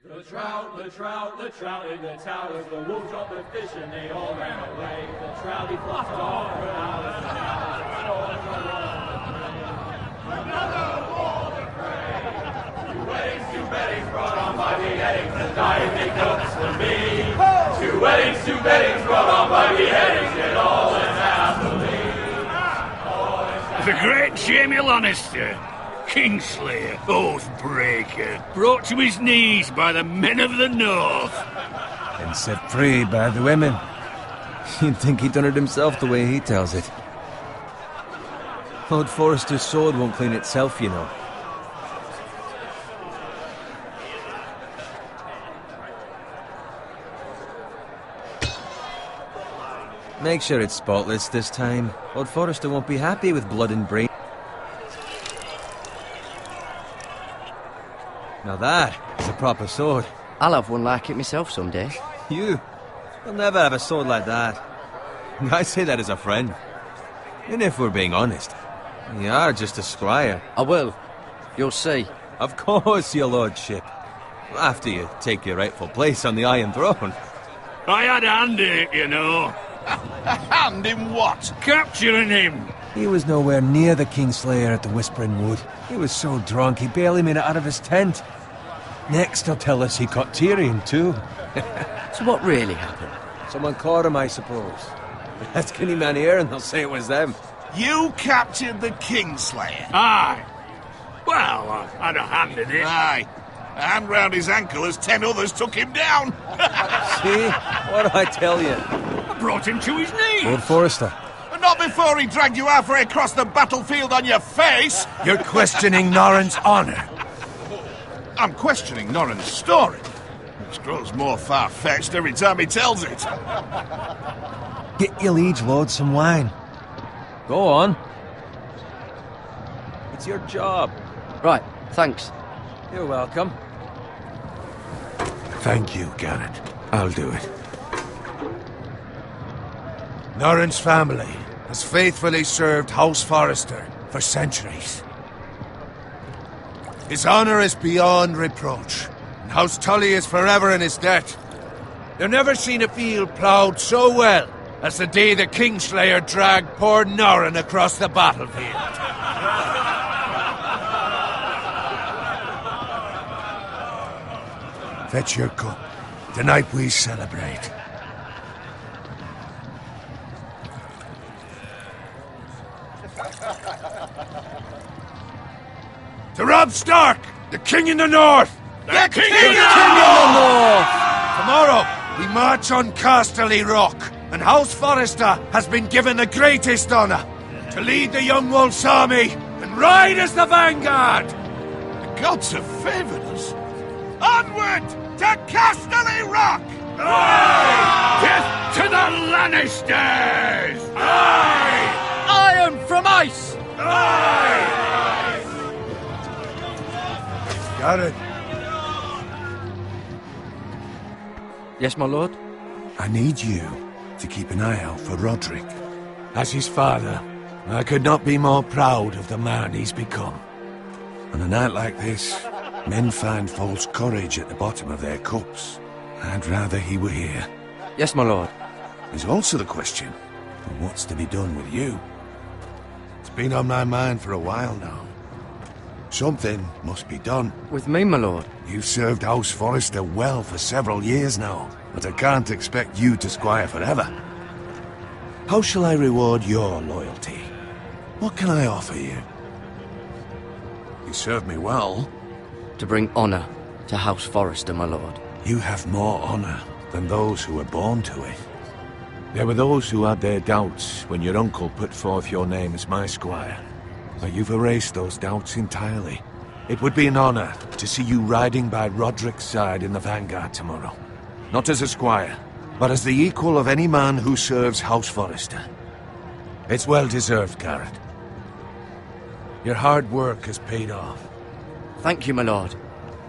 The trout in the towers, the wolves dropped the fish and they all ran away. The trouty flopped off for hours and hours. Another war to pray. Two weddings brought on by beheadings, and dying make notes for me. Two weddings brought on by beheadings, yet all is happily. The great Jamie Lannister, Kingslayer, Oathbreaker, brought to his knees by the men of the North. And set free by the women. You'd think he'd done it himself the way he tells it. Lord Forrester's sword won't clean itself, you know. Make sure it's spotless this time. Lord Forrester won't be happy with blood and brain. Now that is a proper sword. I'll have one like it myself someday. You'll never have a sword like that. I say that as a friend. And if we're being honest, you are just a squire. I will. You'll see. Of course, your lordship. After you take your rightful place on the Iron Throne. I had a hand in it, you know. A hand in what? Capturing him. He was nowhere near the Kingslayer at the Whispering Wood. He was so drunk he barely made it out of his tent. Next he'll tell us he caught Tyrion too. So what really happened? Someone caught him, I suppose. Ask any man here and they'll say it was them. You captured the Kingslayer? Aye. Well, I had a hand in it. Aye. A hand round his ankle as 10 others took him down. See? What did I tell you? I brought him to his knees. Lord Forrester. But not before he dragged you halfway across the battlefield on your face. You're questioning Norrin's honor. I'm questioning Norrin's story, which grows more far-fetched every time he tells it. Get your liege lord some wine. Go on. It's your job. Right, thanks. You're welcome. Thank you, Garrett. I'll do it. Norrin's family has faithfully served House Forrester for centuries. His honor is beyond reproach, and House Tully is forever in his debt. They've never seen a field ploughed so well as the day the Kingslayer dragged poor Norrin across the battlefield. Fetch your cup. Tonight we celebrate. To Robb Stark, the King in the North! The King in the North! Tomorrow, we march on Casterly Rock, and House Forrester has been given the greatest honor to lead the Young Wolf's army and ride as the vanguard! The gods have favored us. Onward to Casterly Rock! Aye! Death to the Lannisters! Aye! Iron from ice! Aye! Garrett, Yes, my lord? I need you to keep an eye out for Roderick. As his father, I could not be more proud of the man he's become. On a night like this, men find false courage at the bottom of their cups. I'd rather he were here. Yes, my lord. There's also the question of what's to be done with you. It's been on my mind for a while now. Something must be done. With me, my lord? You've served House Forrester well for several years now, but I can't expect you to squire forever. How shall I reward your loyalty? What can I offer you? You served me well. To bring honor to House Forrester, my lord. You have more honor than those who were born to it. There were those who had their doubts when your uncle put forth your name as my squire. But you've erased those doubts entirely. It would be an honor to see you riding by Roderick's side in the vanguard tomorrow. Not as a squire, but as the equal of any man who serves House Forrester. It's well deserved, Garrett. Your hard work has paid off. Thank you, my lord.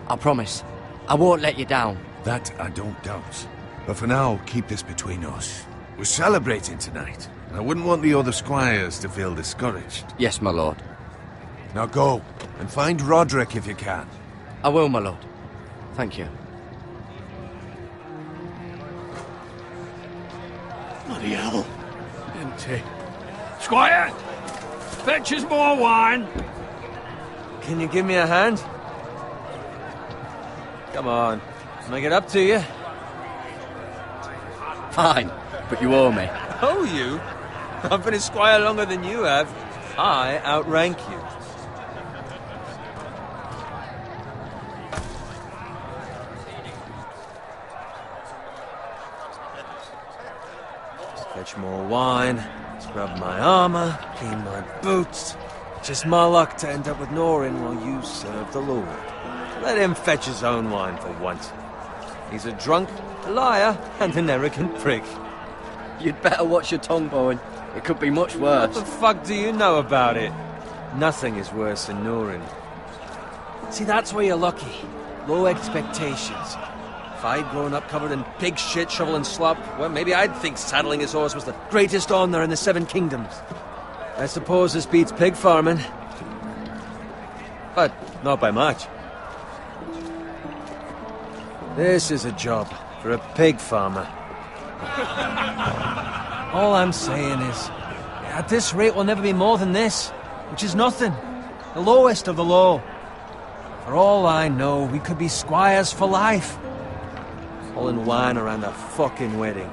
I promise. I won't let you down. That I don't doubt. But for now, keep this between us. We're celebrating tonight. I wouldn't want the other squires to feel discouraged. Yes, my lord. Now go, and find Roderick if you can. I will, my lord. Thank you. Bloody hell. Empty. Squire! Fetch us more wine. Can you give me a hand? Come on. Make it up to you. Fine, but you owe me. Oh, you? I've been a squire longer than you have. I outrank you. Fetch more wine, scrub my armor, clean my boots. Just my luck to end up with Norin while you serve the Lord. Let him fetch his own wine for once. He's a drunk, a liar, and an arrogant prick. You'd better watch your tongue, Bowen. It could be much worse. What the fuck do you know about it? Nothing is worse than Norin. See, that's where you're lucky. Low expectations. If I'd grown up covered in pig shit, shovel and slop, well, maybe I'd think saddling his horse was the greatest honor in the Seven Kingdoms. I suppose this beats pig farming. But not by much. This is a job for a pig farmer. All I'm saying is, at this rate we'll never be more than this, which is nothing. The lowest of the low. For all I know, we could be squires for life. Pulling wine around a fucking wedding.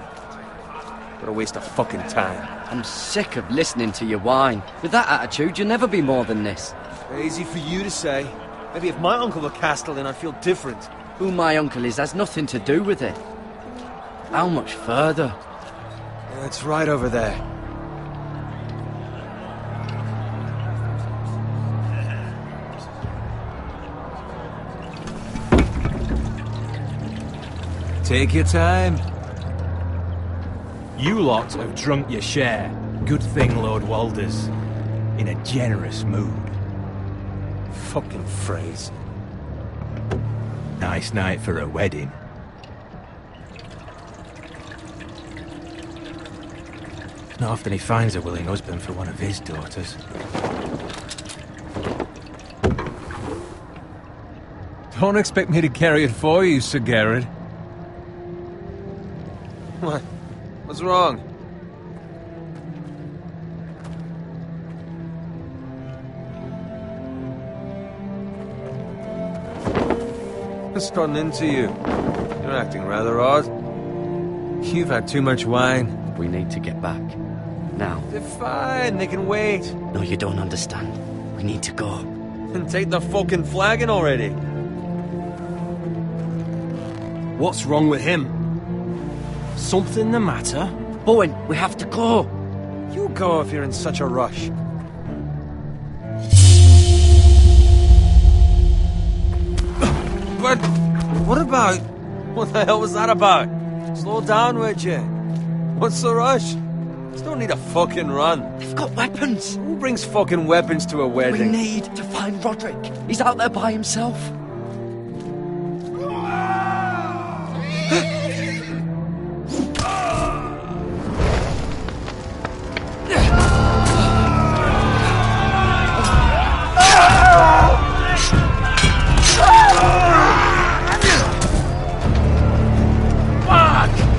What a waste of fucking time. I'm sick of listening to your whine. With that attitude, you'll never be more than this. Easy for you to say. Maybe if my uncle were Castellan, I'd feel different. Who my uncle is has nothing to do with it. How much further? It's right over there. Take your time. You lot have drunk your share. Good thing Lord Walder's in a generous mood. Fucking phrase. Nice night for a wedding. Not often he finds a willing husband for one of his daughters. Don't expect me to carry it for you, Sir Garrett. What? What's wrong? What's gotten into you? You're acting rather odd. You've had too much wine. We need to get back. Now. They're fine, they can wait. No, you don't understand. We need to go. Then take the fucking flagon already. What's wrong with him? Something the matter? Bowen, we have to go. You go if you're in such a rush. But what about... What the hell was that about? Slow down, would you? What's the rush? Just don't need a fucking run. They've got weapons. Who brings fucking weapons to a We wedding? need to find Roderick. He's out there by himself.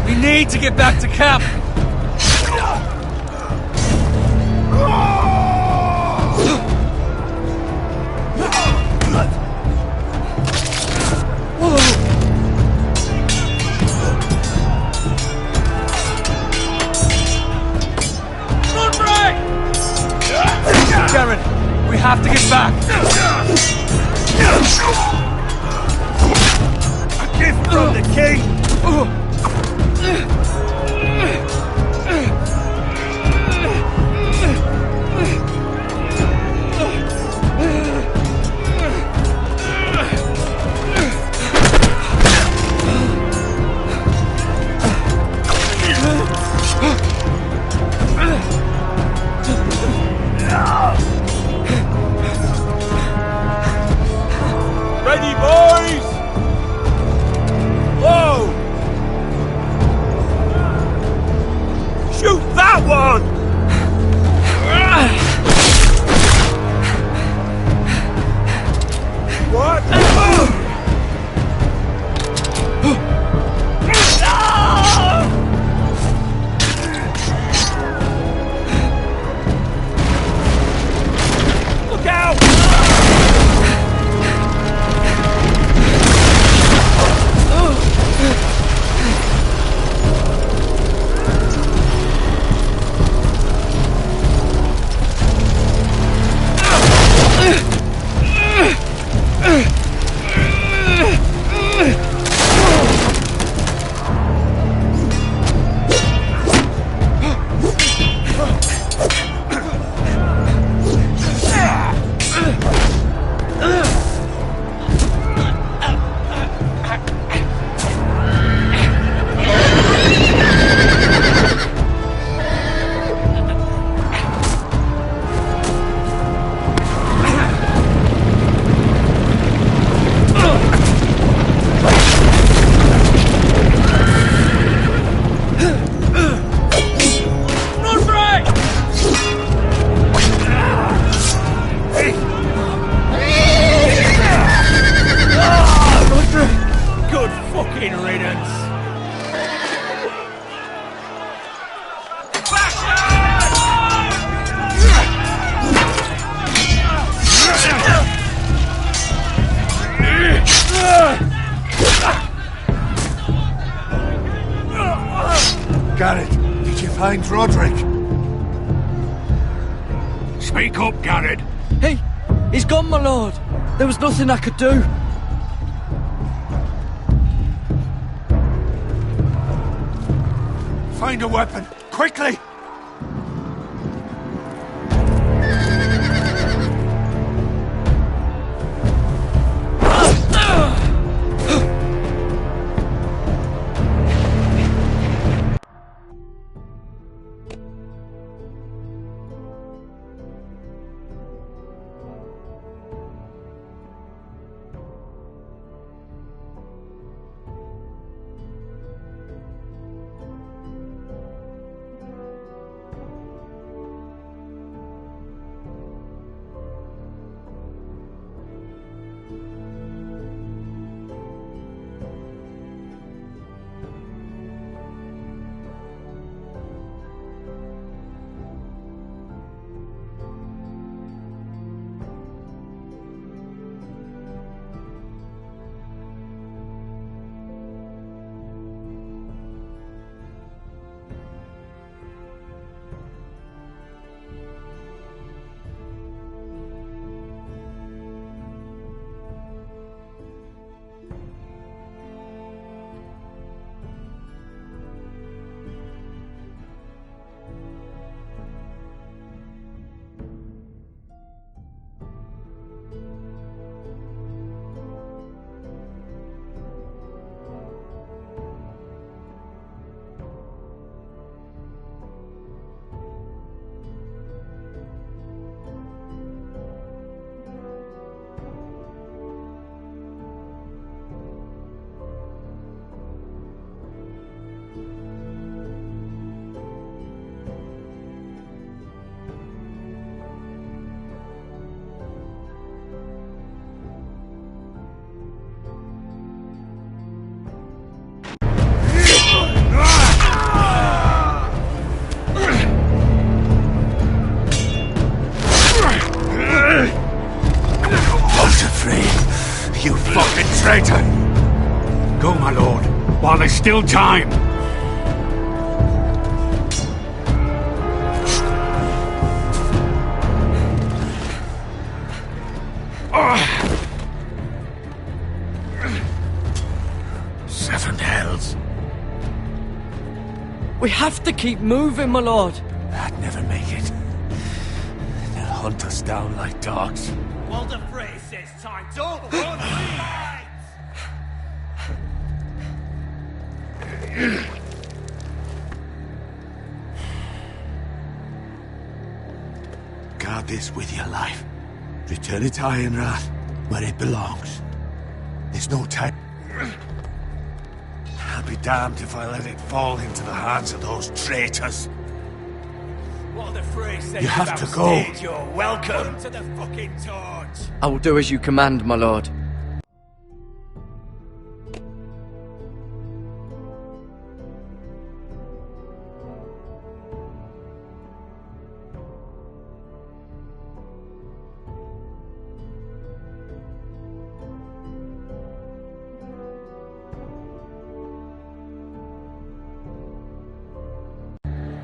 We need to get back to camp. Garen, we have to get back. A gift from the king. Ready, boys! Whoa! find Roderick. Speak up, Garrett. He's gone, my lord. There was nothing I could do. Find a weapon, quickly! You fucking traitor! Go, my lord, while there's still time. Seven hells. We have to keep moving, my lord. I'd never make it. They'll hunt us down like dogs. Walder Frey says time. Don't run, fight! Guard this with your life. Return it to Ironrath, where it belongs. There's no time. I'll be damned if I let it fall into the hands of those traitors. Walder Frey says You have to go. You're welcome to the fucking torch. I will do as you command, my lord.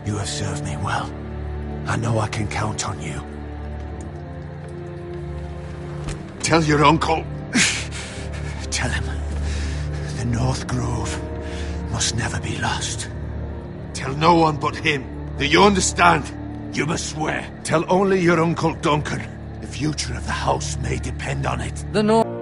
You have served me well. I know I can count on you. Tell your uncle. Tell him the North Grove must never be lost. Tell no one but him. Do you understand? You must swear. Tell only your Uncle Duncan. The future of the house may depend on it. The North.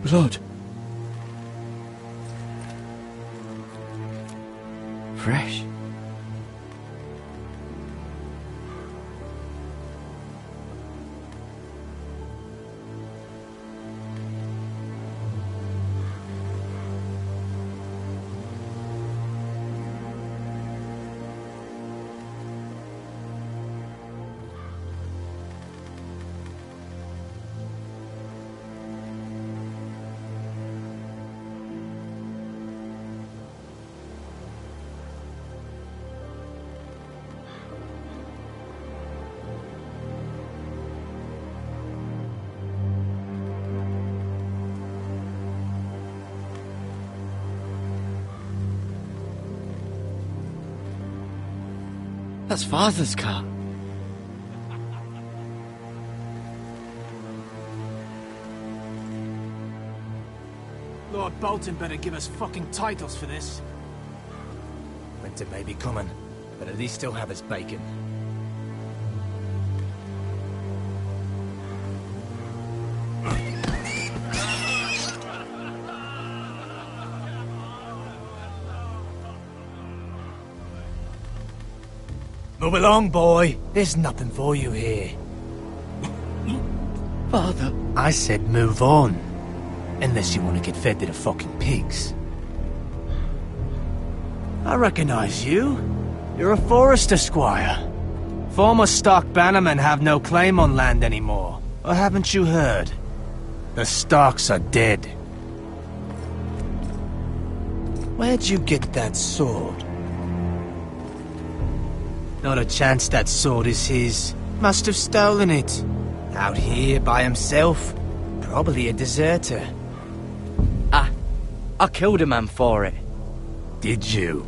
Blood. Fresh. That's Father's car. Lord Bolton better give us fucking titles for this. Winter may be coming, but at least he'll have his bacon. Move along, boy. There's nothing for you here. Father. I said move on. Unless you want to get fed to the fucking pigs. I recognize you. You're a Forester squire. Former Stark bannermen have no claim on land anymore. Or haven't you heard? The Starks are dead. Where'd you get that sword? Not a chance that sword is his. Must have stolen it. Out here by himself. Probably a deserter. I killed a man for it. Did you?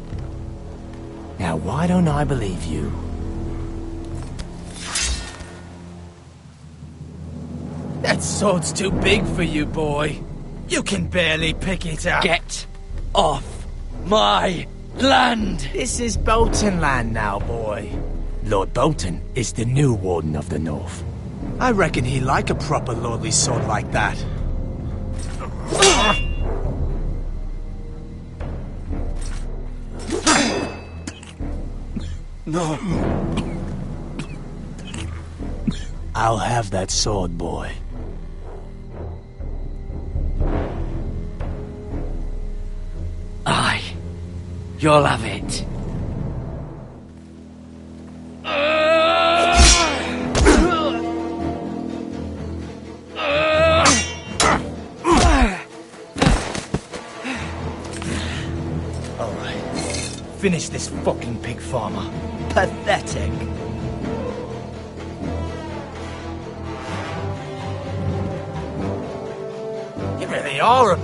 Now why don't I believe you? That sword's too big for you, boy. You can barely pick it up. Get off my land! This is Bolton land now, boy. Lord Bolton is the new Warden of the North. I reckon he'd like a proper lordly sword like that. No. I'll have that sword, boy. Aye. You'll have it. Finish this fucking pig farmer. Pathetic. You really are.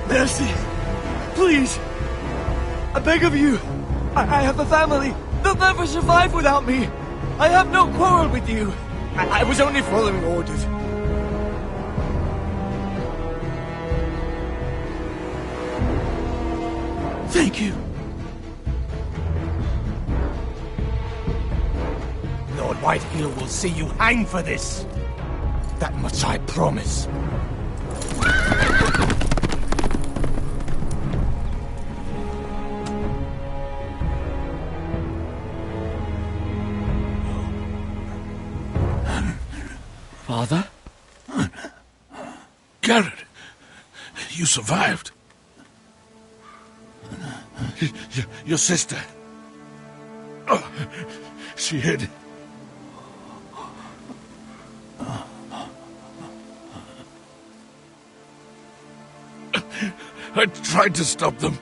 Mercy! Please! I beg of you! I have a family! They'll never survive without me! I have no quarrel with you! I was only following orders. Thank you. Lord Whitehill will see you hang for this. That much I promise. Father? Garrett, you survived. Your sister. Oh, she hid. I tried to stop them.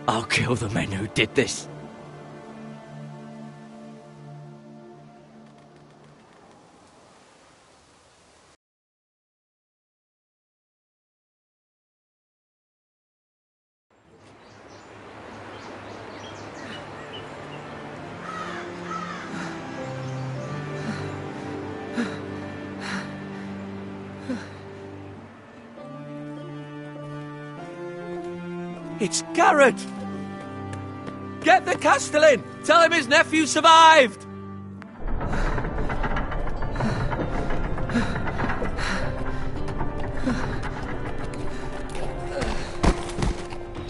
I'll kill the men who did this. It's Garrett! Get the Castellan! Tell him his nephew survived!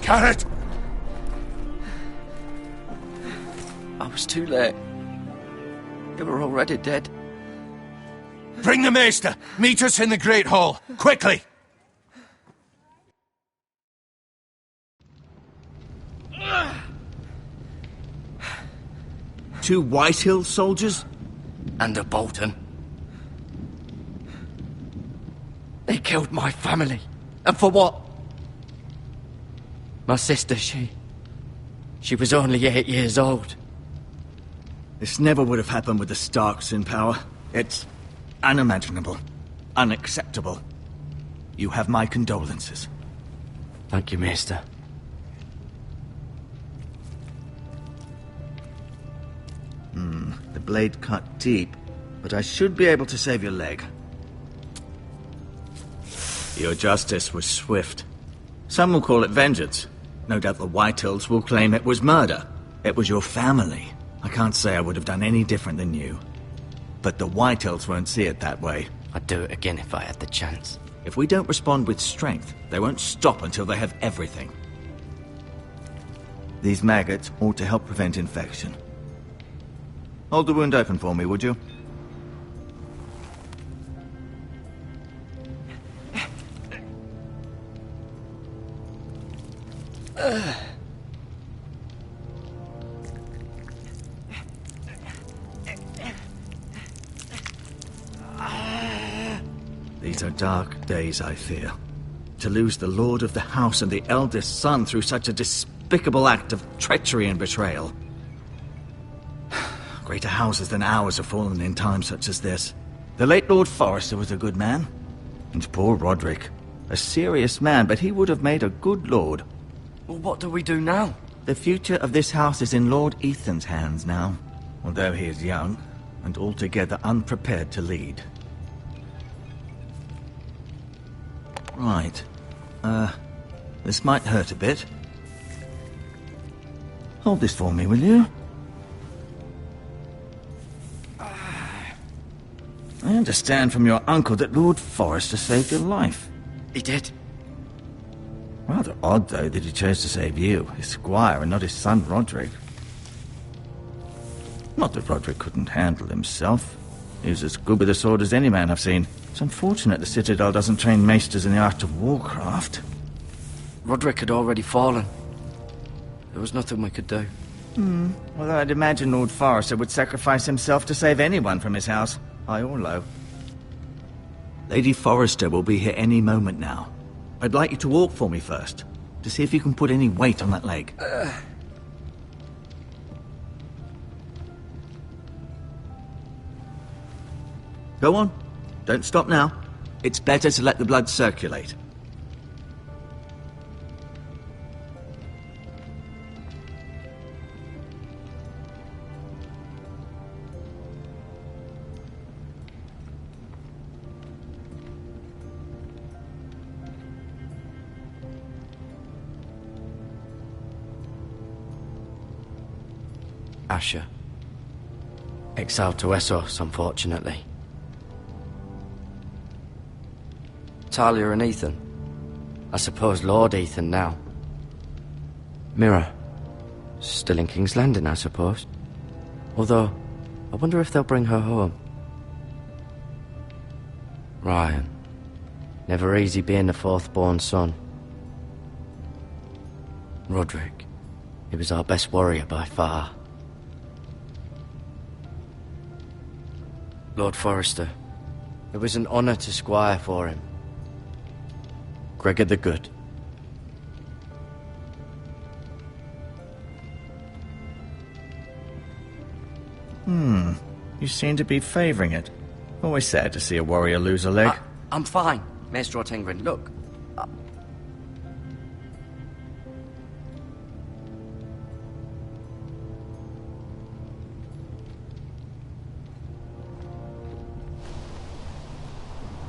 Garrett! I was too late. They were already dead. Bring the Maester! Meet us in the Great Hall! Quickly! Two Whitehill soldiers? And a Bolton. They killed my family. And for what? My sister, she was only 8 years old. This never would have happened with the Starks in power. It's unimaginable. Unacceptable. You have my condolences. Thank you, Maester. The blade cut deep, but I should be able to save your leg. Your justice was swift. Some will call it vengeance. No doubt the Whitehills will claim it was murder. It was your family. I can't say I would have done any different than you. But the Whitehills won't see it that way. I'd do it again if I had the chance. If we don't respond with strength, they won't stop until they have everything. These maggots ought to help prevent infection. Hold the wound open for me, would you? These are dark days, I fear. To lose the lord of the house and the eldest son through such a despicable act of treachery and betrayal. Greater houses than ours have fallen in times such as this. The late Lord Forrester was a good man. And poor Roderick. A serious man, but he would have made a good lord. Well, what do we do now? The future of this house is in Lord Ethan's hands now. Although he is young, and altogether unprepared to lead. Right. This might hurt a bit. Hold this for me, will you? I understand from your uncle that Lord Forrester saved your life. He did. Rather odd, though, that he chose to save you, his squire, and not his son Roderick. Not that Roderick couldn't handle himself. He was as good with a sword as any man I've seen. It's unfortunate the Citadel doesn't train maesters in the art of warcraft. Roderick had already fallen. There was nothing we could do. Although I'd imagine Lord Forrester would sacrifice himself to save anyone from his house, high or low. Lady Forrester will be here any moment now. I'd like you to walk for me first, to see if you can put any weight on that leg. Go on. Don't stop now. It's better to let the blood circulate. Asher. Exiled to Essos, unfortunately. Talia and Ethan. I suppose Lord Ethan now. Mira. Still in King's Landing, I suppose. Although, I wonder if they'll bring her home. Ryan. Never easy being the fourth-born son. Roderick. He was our best warrior by far. Lord Forrester. It was an honour to squire for him. Gregor the Good. You seem to be favouring it. Always sad to see a warrior lose a leg. I'm fine, Maestro Tingrin. Look.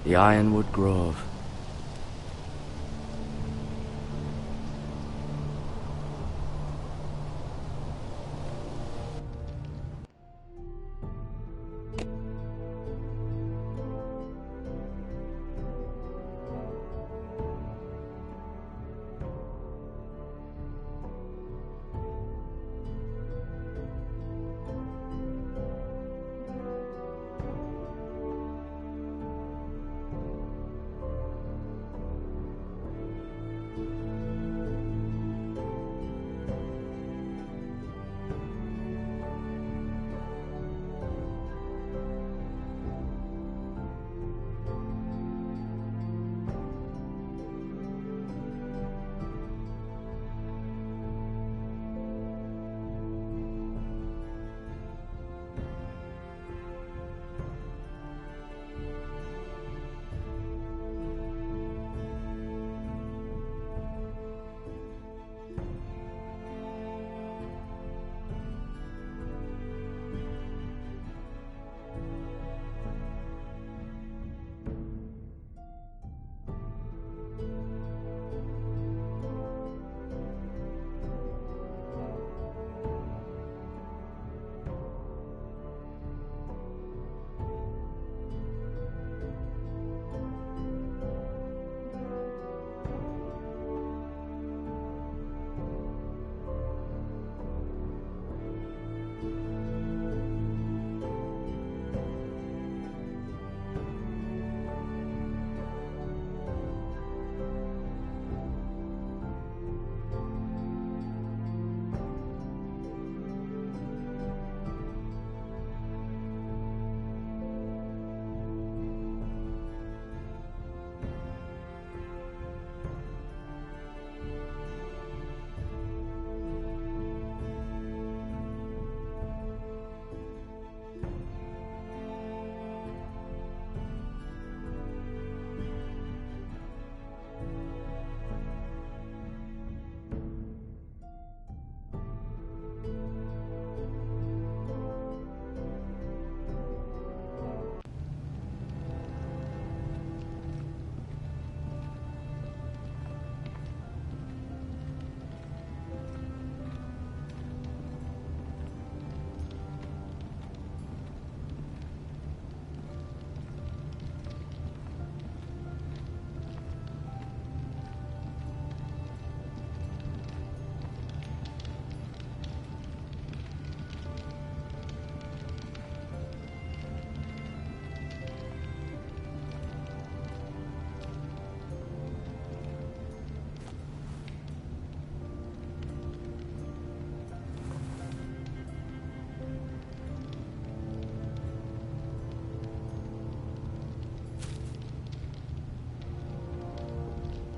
The Ironwood Grove.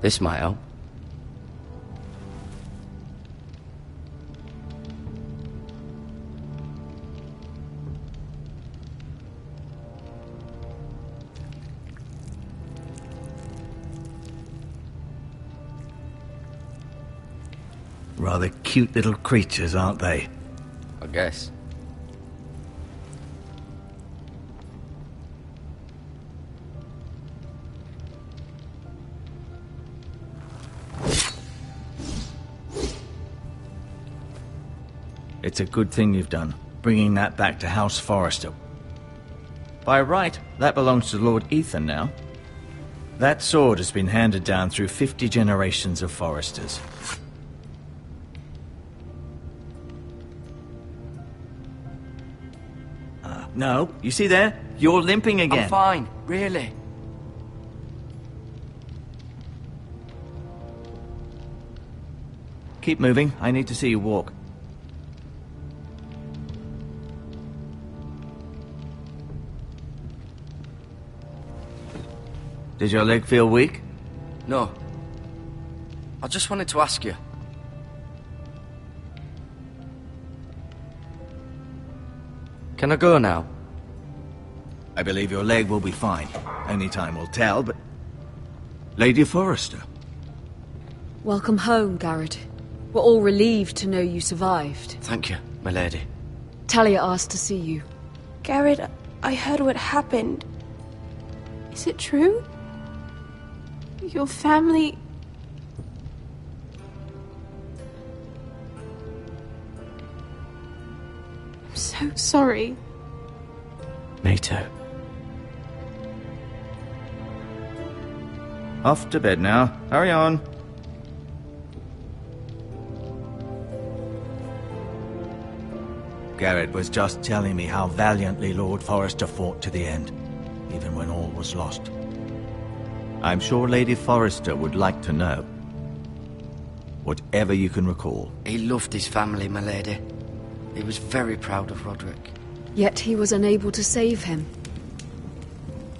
This might help. Rather cute little creatures, aren't they? I guess. It's a good thing you've done, bringing that back to House Forrester. By right, that belongs to Lord Ethan now. That sword has been handed down through 50 generations of foresters. No, you see there? You're limping again. I'm fine, really. Keep moving. I need to see you walk. Did your leg feel weak? No. I just wanted to ask you. Can I go now? I believe your leg will be fine. Only time will tell, but... Lady Forrester. Welcome home, Garrett. We're all relieved to know you survived. Thank you, my lady. Talia asked to see you. Garrett, I heard what happened. Is it true? Your family... I'm so sorry. Me too. Off to bed now. Hurry on. Garrett was just telling me how valiantly Lord Forrester fought to the end, even when all was lost. I'm sure Lady Forrester would like to know. Whatever you can recall. He loved his family, my lady. He was very proud of Roderick. Yet he was unable to save him.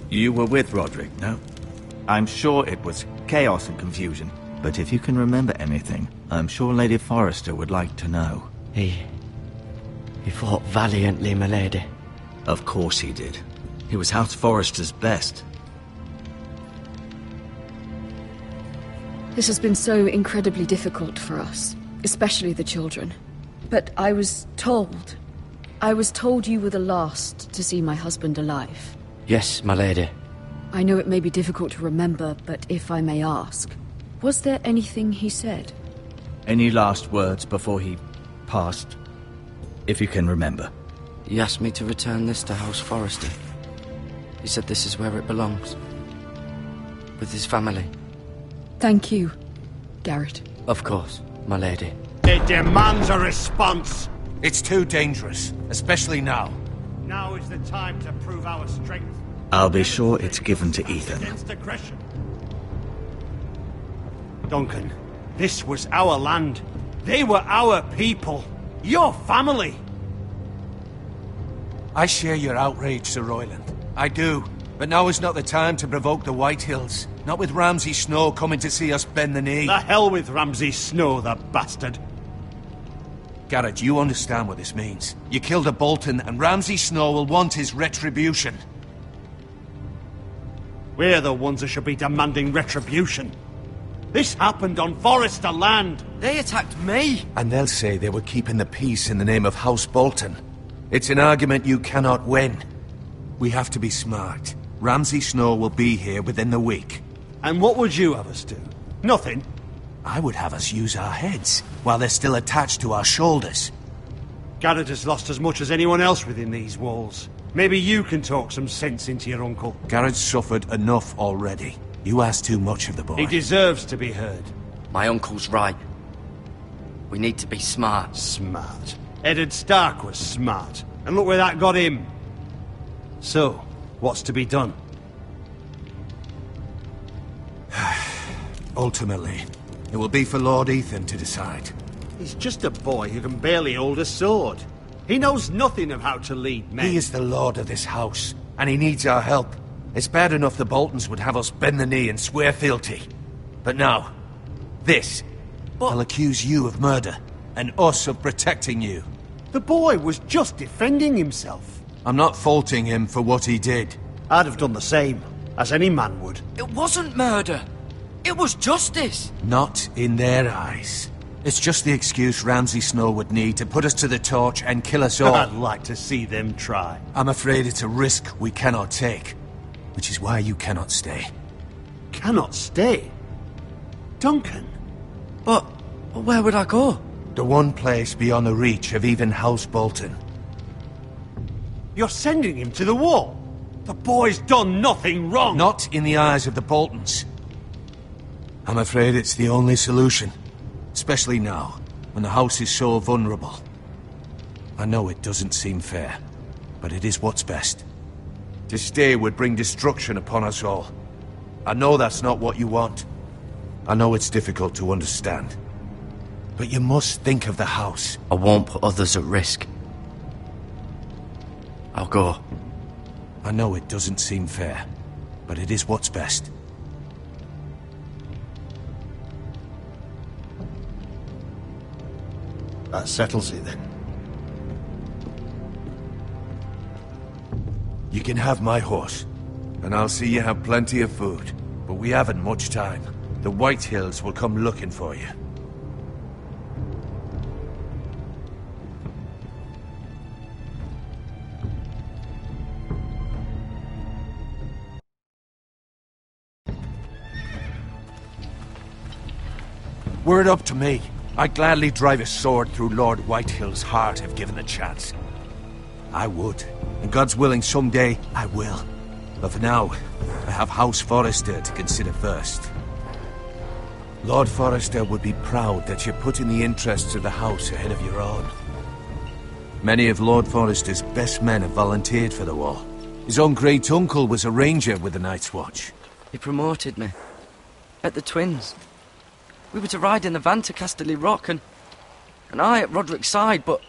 You were with Roderick, no? I'm sure it was chaos and confusion, but if you can remember anything, I'm sure Lady Forrester would like to know. He fought valiantly, my lady. Of course he did. He was House Forrester's best. This has been so incredibly difficult for us, especially the children. But I was told you were the last to see my husband alive. Yes, my lady. I know it may be difficult to remember, but if I may ask, was there anything he said? Any last words before he passed? If you can remember. He asked me to return this to House Forrester. He said this is where it belongs. With his family. Thank you, Garrett. Of course, my lady. It demands a response. It's too dangerous, especially now. Now is the time to prove our strength. I'll be sure it's given to Ethan. Against aggression. Duncan, this was our land. They were our people. Your family. I share your outrage, Sir Royland. I do. But now is not the time to provoke the Whitehills. Not with Ramsay Snow coming to see us bend the knee. The hell with Ramsay Snow, the bastard. Garrett, you understand what this means. You killed a Bolton, and Ramsay Snow will want his retribution. We're the ones that should be demanding retribution. This happened on Forrester land. They attacked me. And they'll say they were keeping the peace in the name of House Bolton. It's an argument you cannot win. We have to be smart. Ramsay Snow will be here within the week. And what would you have us do? Nothing. I would have us use our heads, while they're still attached to our shoulders. Garrett has lost as much as anyone else within these walls. Maybe you can talk some sense into your uncle. Garrett's suffered enough already. You ask too much of the boy. He deserves to be heard. My uncle's right. We need to be smart. Smart. Eddard Stark was smart. And look where that got him. So, what's to be done? Ultimately, it will be for Lord Ethan to decide. He's just a boy who can barely hold a sword. He knows nothing of how to lead men. He is the lord of this house, and he needs our help. It's bad enough the Boltons would have us bend the knee and swear fealty. But now, this. They'll accuse you of murder, and us of protecting you. The boy was just defending himself. I'm not faulting him for what he did. I'd have done the same, as any man would. It wasn't murder. It was justice. Not in their eyes. It's just the excuse Ramsay Snow would need to put us to the torch and kill us all. I'd like to see them try. I'm afraid it's a risk we cannot take. Which is why you cannot stay. Cannot stay? Duncan? But where would I go? The one place beyond the reach of even House Bolton. You're sending him to the wall? The boy's done nothing wrong! Not in the eyes of the Boltons. I'm afraid it's the only solution. Especially now, when the house is so vulnerable. I know it doesn't seem fair, but it is what's best. To stay would bring destruction upon us all. I know that's not what you want. I know it's difficult to understand. But you must think of the house. I won't put others at risk. I'll go. I know it doesn't seem fair, but it is what's best. That settles it then. You can have my horse, and I'll see you have plenty of food. But we haven't much time. The White Hills will come looking for you. Were it up to me, I'd gladly drive a sword through Lord Whitehill's heart if given the chance. I would, and God's willing someday I will. But for now, I have House Forrester to consider first. Lord Forrester would be proud that you're putting the interests of the house ahead of your own. Many of Lord Forrester's best men have volunteered for the war. His own great-uncle was a ranger with the Night's Watch. He promoted me. At the Twins. We were to ride in the van to Casterly Rock, and I at Roderick's side, but...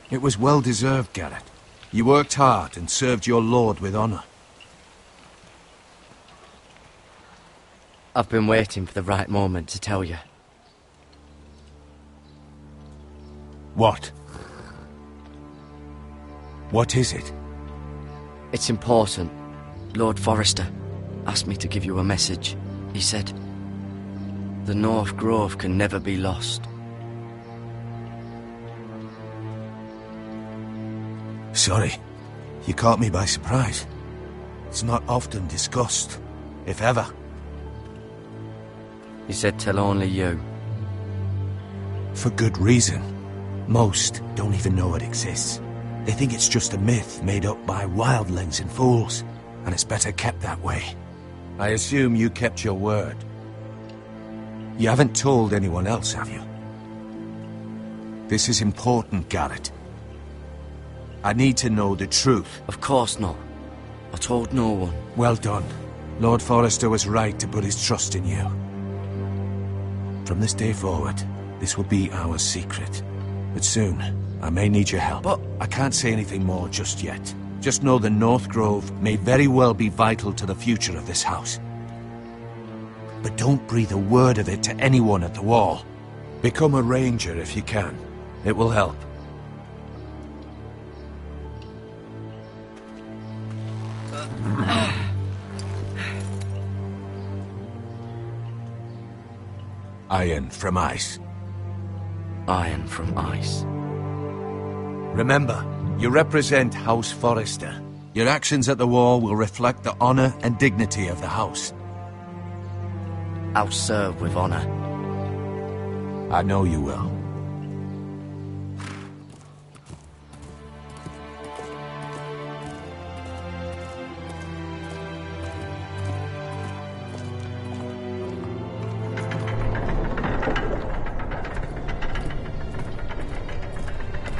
It was well-deserved, Garrett. You worked hard and served your lord with honor. I've been waiting for the right moment to tell you. What? What is it? It's important. Lord Forrester asked me to give you a message. He said, the North Grove can never be lost. Sorry. You caught me by surprise. It's not often discussed, if ever. He said tell only you. For good reason. Most don't even know it exists. They think it's just a myth made up by wildlings and fools, and it's better kept that way. I assume you kept your word. You haven't told anyone else, have you? This is important, Garrett. I need to know the truth. Of course not. I told no one. Well done. Lord Forrester was right to put his trust in you. From this day forward, this will be our secret. But soon, I may need your help. But I can't say anything more just yet. Just know the North Grove may very well be vital to the future of this house. But don't breathe a word of it to anyone at the Wall. Become a ranger if you can. It will help. Iron from ice. Iron from ice. Remember, you represent House Forrester. Your actions at the war will reflect the honor and dignity of the house. I'll serve with honor. I know you will.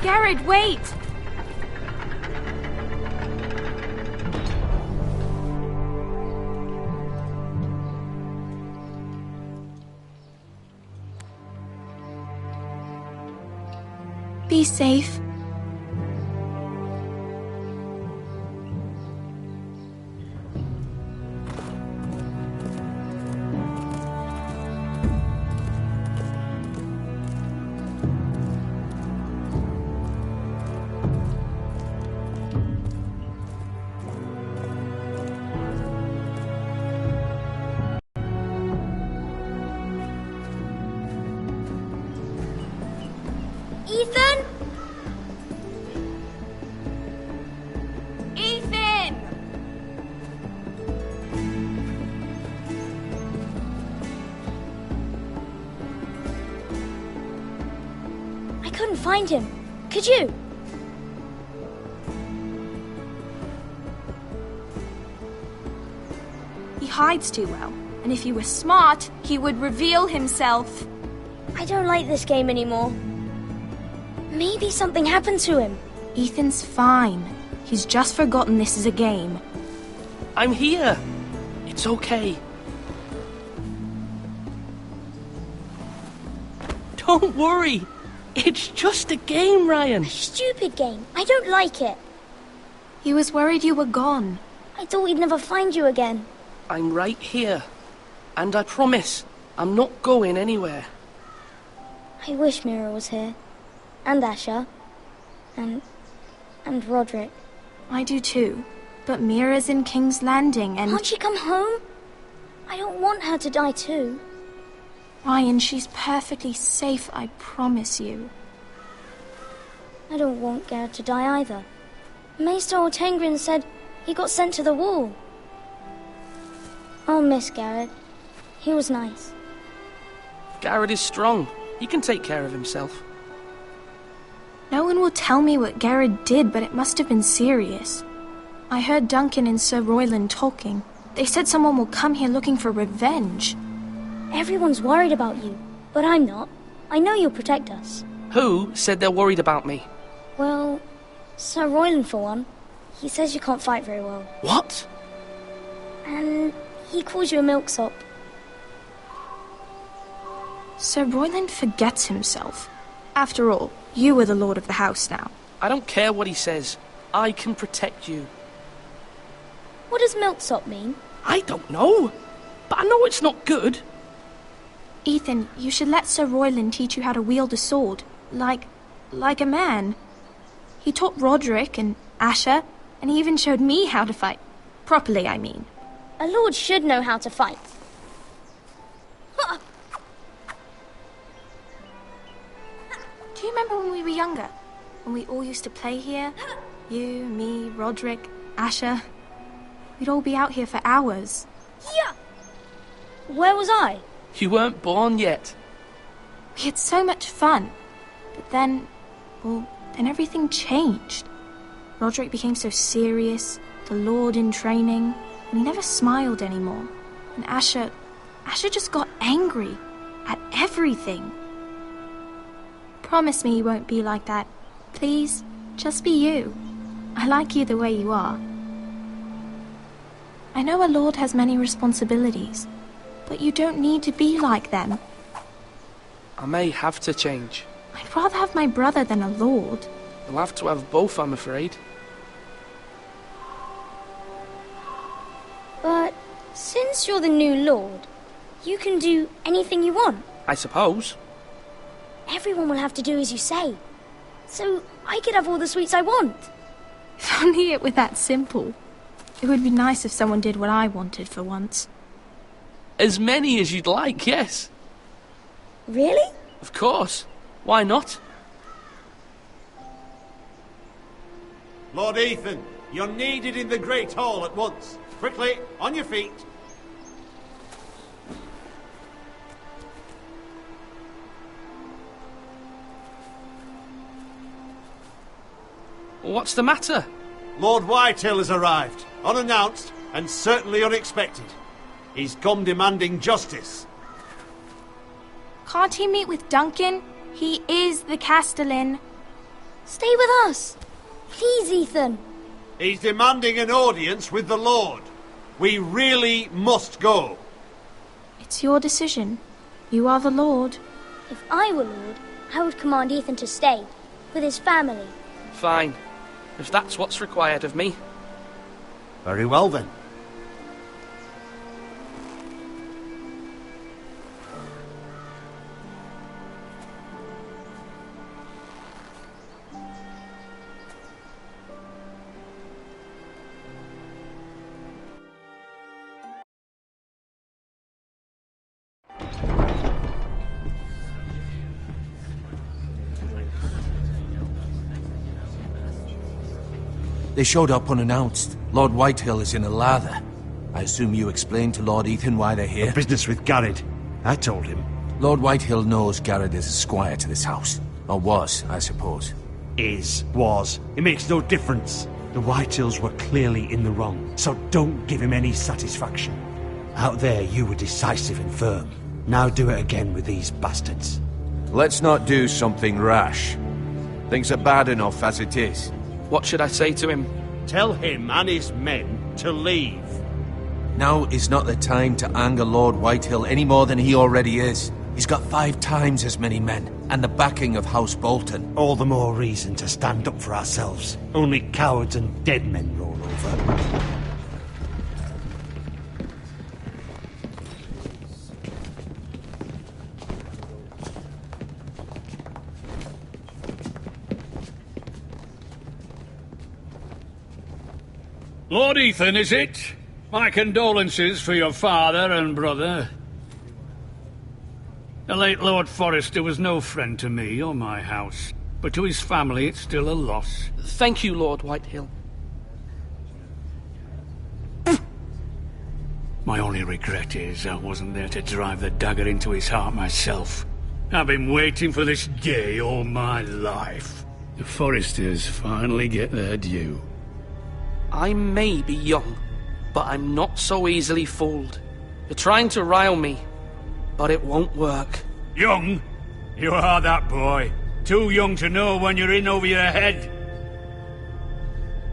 Garrett, wait! Be safe. Ethan? Ethan! I couldn't find him. Could you? He hides too well. And if he were smart, he would reveal himself. I don't like this game anymore. Maybe something happened to him. Ethan's fine. He's just forgotten this is a game. I'm here. It's okay. Don't worry. It's just a game, Ryan. A stupid game. I don't like it. He was worried you were gone. I thought we'd never find you again. I'm right here. And I promise, I'm not going anywhere. I wish Mira was here. And Asher. And Roderick. I do too. But Mira's in King's Landing and... Can't she come home? I don't want her to die too. Ryan, she's perfectly safe, I promise you. I don't want Garrett to die either. Maester Ortengrin said he got sent to the wall. I'll miss Garrett. He was nice. Garrett is strong. He can take care of himself. No one will tell me what Garrett did, but it must have been serious. I heard Duncan and Sir Royland talking. They said someone will come here looking for revenge. Everyone's worried about you, but I'm not. I know you'll protect us. Who said they're worried about me? Well, Sir Royland for one. He says you can't fight very well. What? And he calls you a milksop. Sir Royland forgets himself. After all, you are the lord of the house now. I don't care what he says. I can protect you. What does milksop mean? I don't know. But I know it's not good. Ethan, you should let Sir Royland teach you how to wield a sword. Like a man. He taught Roderick and Asher, and he even showed me how to fight. Properly, I mean. A lord should know how to fight. Do you remember when we were younger? When we all used to play here? You, me, Roderick, Asher. We'd all be out here for hours. Yeah! Where was I? You weren't born yet. We had so much fun. But then everything changed. Roderick became so serious, the lord in training, and he never smiled anymore. And Asher just got angry at everything. Promise me you won't be like that. Please, just be you. I like you the way you are. I know a lord has many responsibilities, but you don't need to be like them. I may have to change. I'd rather have my brother than a lord. You'll have to have both, I'm afraid. But since you're the new lord, you can do anything you want. I suppose. Everyone will have to do as you say. So I could have all the sweets I want. If only it were that simple. It would be nice if someone did what I wanted for once. As many as you'd like, yes. Really? Of course. Why not? Lord Ethan, you're needed in the Great Hall at once. Quickly, on your feet. What's the matter? Lord Whitehill has arrived, unannounced and certainly unexpected. He's come demanding justice. Can't he meet with Duncan? He is the Castellan. Stay with us. Please, Ethan. He's demanding an audience with the Lord. We really must go. It's your decision. You are the Lord. If I were Lord, I would command Ethan to stay, with his family. Fine. If that's what's required of me. Very well, then. They showed up unannounced. Lord Whitehill is in a lather. I assume you explained to Lord Ethan why they're here? The business with Garrett. I told him. Lord Whitehill knows Garrett is a squire to this house. Or was, I suppose. Was. It makes no difference. The Whitehills were clearly in the wrong, so don't give him any satisfaction. Out there, you were decisive and firm. Now do it again with these bastards. Let's not do something rash. Things are bad enough as it is. What should I say to him? Tell him and his men to leave. Now is not the time to anger Lord Whitehill any more than he already is. He's got 5 times as many men, and the backing of House Bolton. All the more reason to stand up for ourselves. Only cowards and dead men roll over. Lord Ethan, is it? My condolences for your father and brother. The late Lord Forrester was no friend to me or my house, but to his family it's still a loss. Thank you, Lord Whitehill. My only regret is I wasn't there to drive the dagger into his heart myself. I've been waiting for this day all my life. The Forresters finally get their due. I may be young, but I'm not so easily fooled. You're trying to rile me, but it won't work. Young? You are that boy. Too young to know when you're in over your head.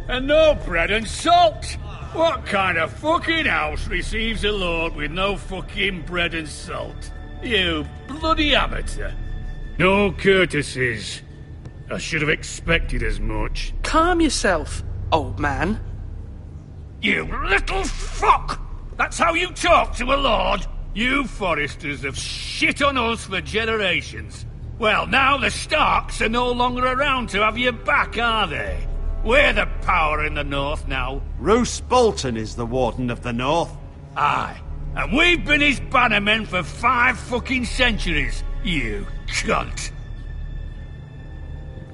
And no bread and salt! What kind of fucking house receives a lord with no fucking bread and salt? You bloody amateur. No courtesies. I should have expected as much. Calm yourself, old man. You little fuck! That's how you talk to a lord? You Forresters have shit on us for generations. Well, now the Starks are no longer around to have your back, are they? We're the power in the north now. Roose Bolton is the Warden of the North. Aye. And we've been his bannermen for 5 fucking centuries, you cunt.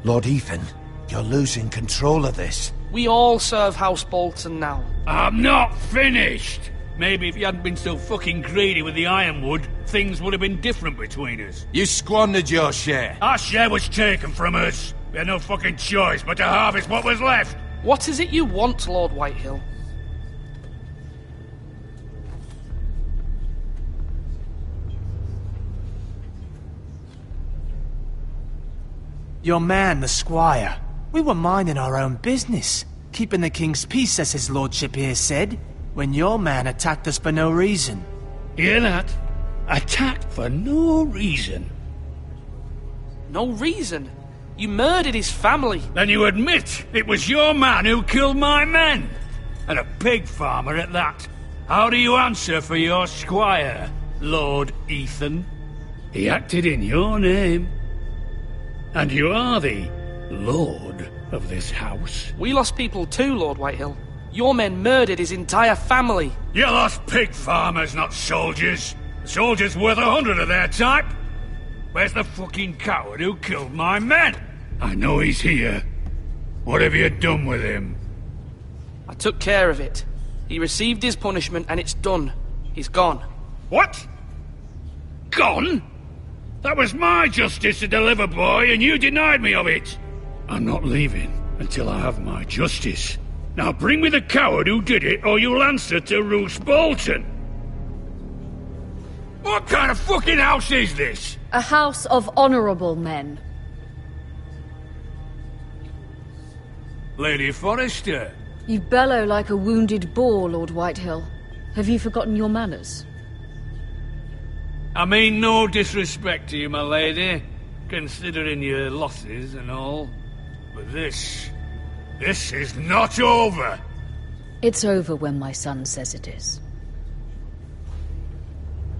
Lord Ethan, you're losing control of this. We all serve House Bolton now. I'm not finished! Maybe if you hadn't been so fucking greedy with the ironwood, things would have been different between us. You squandered your share. Our share was taken from us. We had no fucking choice but to harvest what was left. What is it you want, Lord Whitehill? Your man, the squire. We were minding our own business, keeping the king's peace, as his lordship here said, when your man attacked us for no reason. Hear that? Attacked for no reason. No reason? You murdered his family. Then you admit it was your man who killed my men. And a pig farmer at that. How do you answer for your squire, Lord Ethan? He acted in your name. And you are the lord of this house. We lost people too, Lord Whitehill. Your men murdered his entire family. You lost pig farmers, not soldiers. The soldiers worth 100 of their type. Where's the fucking coward who killed my men? I know he's here. What have you done with him? I took care of it. He received his punishment and it's done. He's gone. What? Gone? That was my justice to deliver, boy, and you denied me of it. I'm not leaving until I have my justice. Now bring me the coward who did it, or you'll answer to Roose Bolton. What kind of fucking house is this? A house of honourable men. Lady Forrester. You bellow like a wounded boar, Lord Whitehill. Have you forgotten your manners? I mean no disrespect to you, my lady, considering your losses and all. But this is not over. It's over when my son says it is.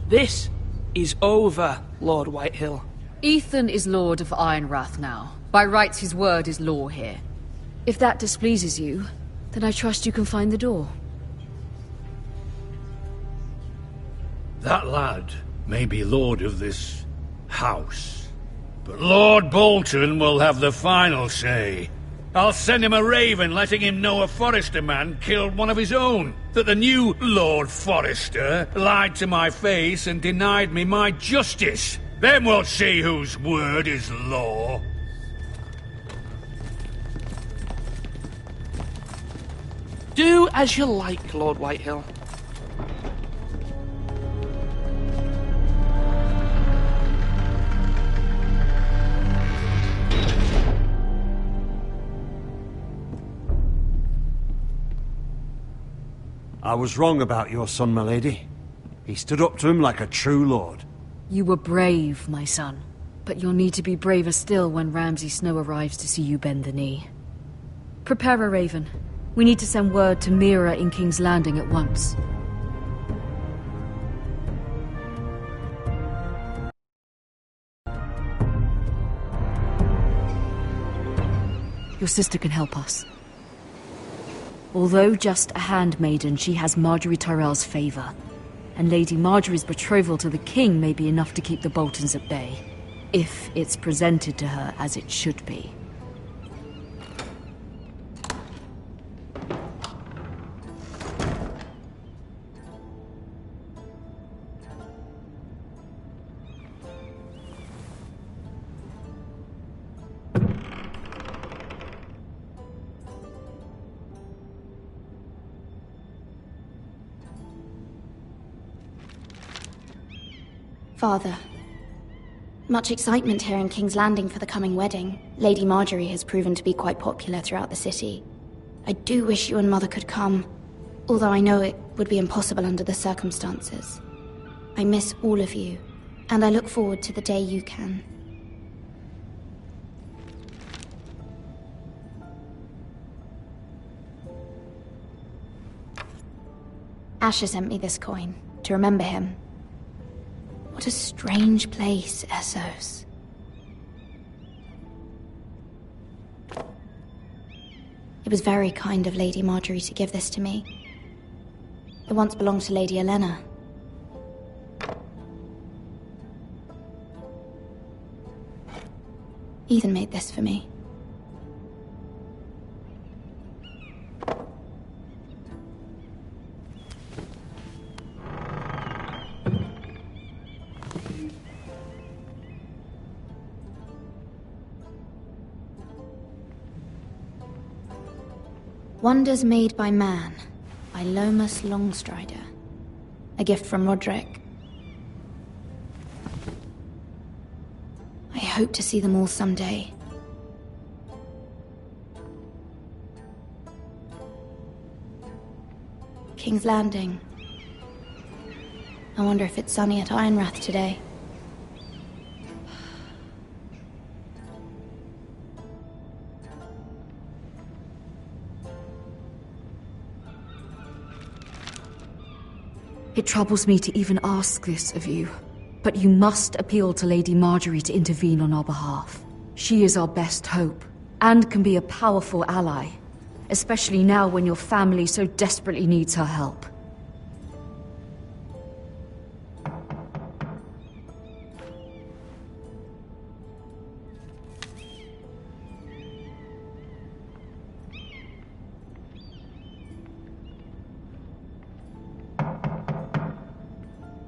This is over, Lord Whitehill. Ethan is Lord of Ironrath now. By rights, his word is law here. If that displeases you, then I trust you can find the door. That lad may be lord of this house, but Lord Bolton will have the final say. I'll send him a raven letting him know a Forrester man killed one of his own, that the new Lord Forrester lied to my face and denied me my justice. Then we'll see whose word is law. Do as you like, Lord Whitehill. I was wrong about your son, my lady. He stood up to him like a true lord. You were brave, my son. But you'll need to be braver still when Ramsay Snow arrives to see you bend the knee. Prepare a raven. We need to send word to Mira in King's Landing at once. Your sister can help us. Although just a handmaiden, she has Marjorie Tyrell's favor. And Lady Marjorie's betrothal to the king may be enough to keep the Boltons at bay. If it's presented to her as it should be. Father. Much excitement here in King's Landing for the coming wedding. Lady Marjorie has proven to be quite popular throughout the city. I do wish you and Mother could come, although I know it would be impossible under the circumstances. I miss all of you, and I look forward to the day you can. Asher sent me this coin, to remember him. What a strange place, Essos. It was very kind of Lady Marjorie to give this to me. It once belonged to Lady Elena. Ethan made this for me. Wonders Made by Man, by Lomas Longstrider. A gift from Roderick. I hope to see them all someday. King's Landing. I wonder if it's sunny at Ironrath today. It troubles me to even ask this of you, but you must appeal to Lady Marjorie to intervene on our behalf. She is our best hope, and can be a powerful ally, especially now when your family so desperately needs her help.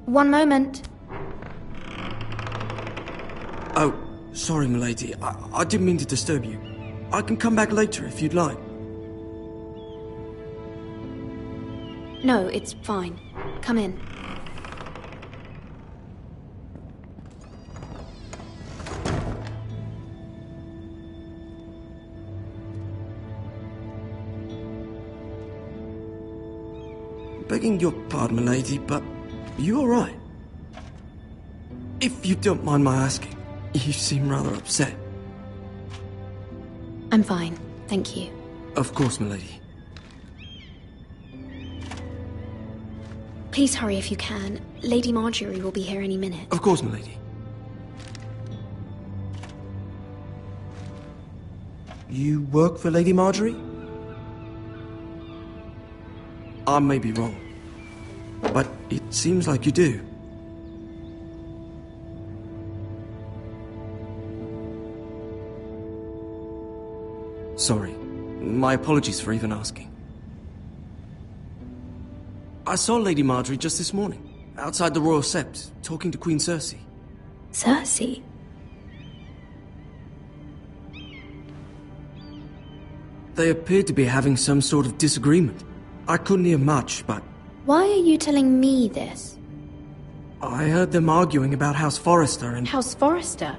One moment. Oh, sorry, milady. I didn't mean to disturb you. I can come back later if you'd like. No, it's fine. Come in. Begging your pardon, milady, but you all right? If you don't mind my asking, you seem rather upset. I'm fine, thank you. Of course, milady. Please hurry if you can. Lady Marjorie will be here any minute. Of course, milady. You work for Lady Marjorie? I may be wrong, but it seems like you do. Sorry. My apologies for even asking. I saw Lady Marjorie just this morning, outside the Royal Sept, talking to Queen Cersei. Cersei? They appeared to be having some sort of disagreement. I couldn't hear much, but Why are you telling me this? I heard them arguing about House Forrester and... House Forrester?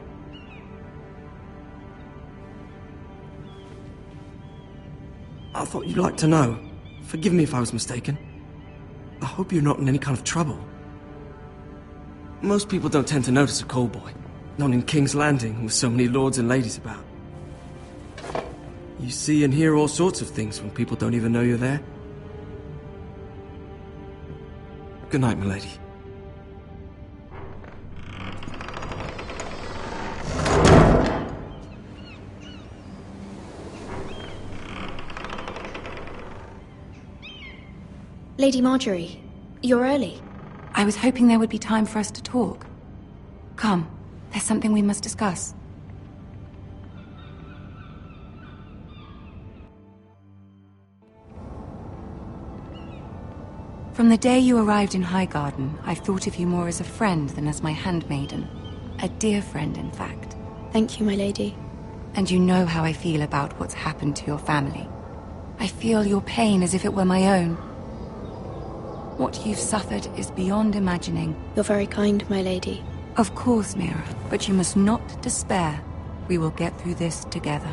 I thought you'd like to know. Forgive me if I was mistaken. I hope you're not in any kind of trouble. Most people don't tend to notice a call boy. Not in King's Landing, with so many lords and ladies about. You see and hear all sorts of things when people don't even know you're there. Good night, milady. Lady Marjorie, you're early. I was hoping there would be time for us to talk. Come, there's something we must discuss. From the day you arrived in Highgarden, I've thought of you more as a friend than as my handmaiden. A dear friend, in fact. Thank you, my lady. And you know how I feel about what's happened to your family. I feel your pain as if it were my own. What you've suffered is beyond imagining. You're very kind, my lady. Of course, Mira, but you must not despair. We will get through this together.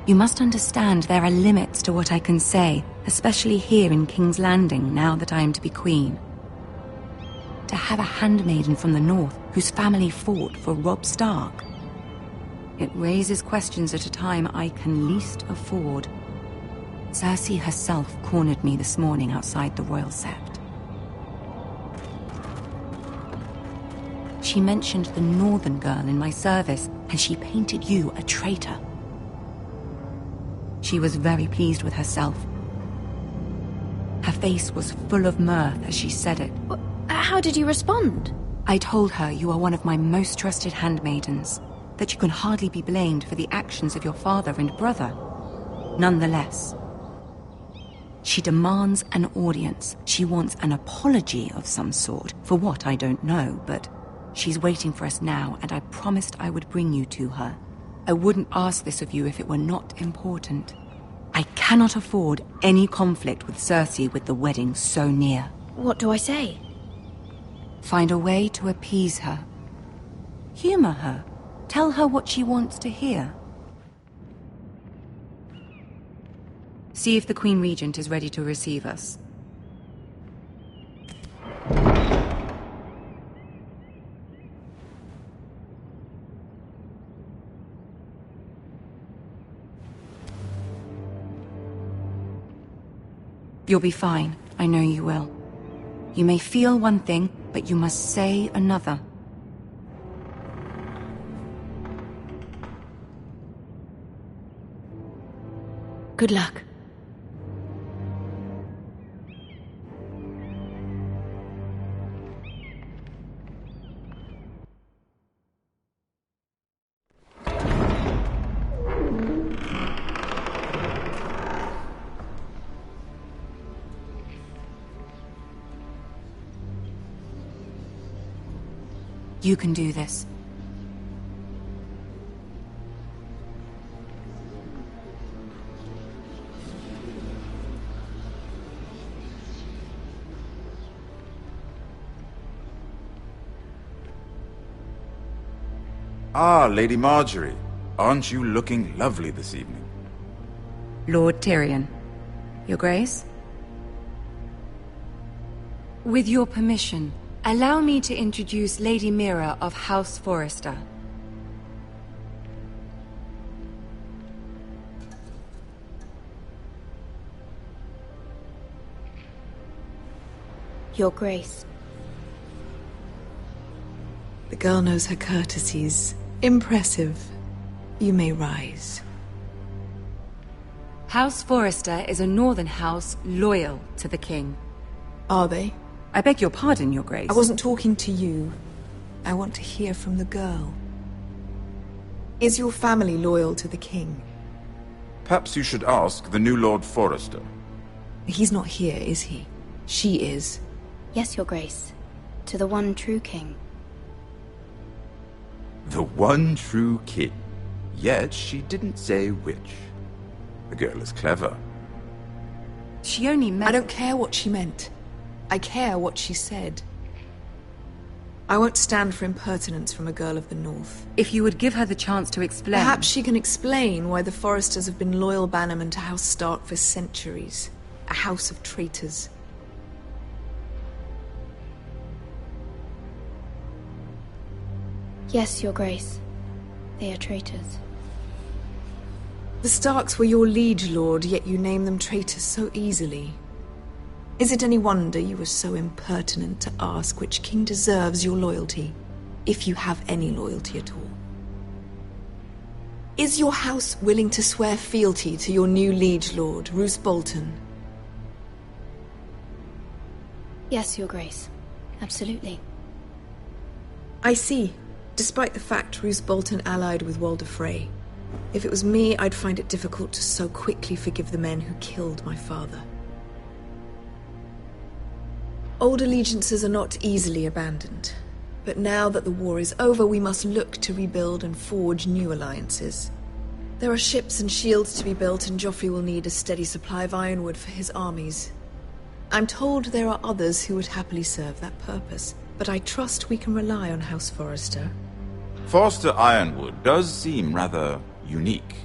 You must understand there are limits to what I can say, especially here in King's Landing, now that I am to be queen. To have a handmaiden from the north whose family fought for Robb Stark. It raises questions at a time I can least afford. Cersei herself cornered me this morning outside the Royal Sept. She mentioned the northern girl in my service, and she painted you a traitor. She was very pleased with herself. Her face was full of mirth as she said it. How did you respond? I told her you are one of my most trusted handmaidens, that you can hardly be blamed for the actions of your father and brother. Nonetheless, she demands an audience. She wants an apology of some sort, for what I don't know, but she's waiting for us now, and I promised I would bring you to her. I wouldn't ask this of you if it were not important. I cannot afford any conflict with Cersei with the wedding so near. What do I say? Find a way to appease her. Humor her. Tell her what she wants to hear. See if the Queen Regent is ready to receive us. You'll be fine. I know you will. You may feel one thing, but you must say another. Good luck. You can do this. Ah, Lady Marjorie. Aren't you looking lovely this evening? Lord Tyrion. Your Grace? With your permission, allow me to introduce Lady Mira of House Forrester. Your Grace. The girl knows her courtesies. Impressive. You may rise. House Forrester is a northern house loyal to the king. Are they? I beg your pardon, Your Grace. I wasn't talking to you. I want to hear from the girl. Is your family loyal to the king? Perhaps you should ask the new Lord Forrester. He's not here, is he? She is. Yes, Your Grace. To the one true king. The one true king. Yet she didn't say which. The girl is clever. She only meant... I don't care what she meant. I care what she said. I won't stand for impertinence from a girl of the North. If you would give her the chance to explain... Perhaps she can explain why the Forresters have been loyal bannermen to House Stark for centuries. A house of traitors. Yes, Your Grace. They are traitors. The Starks were your liege lord, yet you name them traitors so easily. Is it any wonder you were so impertinent to ask which king deserves your loyalty, if you have any loyalty at all? Is your house willing to swear fealty to your new liege lord, Roose Bolton? Yes, Your Grace. Absolutely. I see. Despite the fact Roose Bolton allied with Walder Frey. If it was me, I'd find it difficult to so quickly forgive the men who killed my father. Old allegiances are not easily abandoned. But now that the war is over, we must look to rebuild and forge new alliances. There are ships and shields to be built, and Joffrey will need a steady supply of ironwood for his armies. I'm told there are others who would happily serve that purpose, but I trust we can rely on House Forrester. Forrester Ironwood does seem rather unique.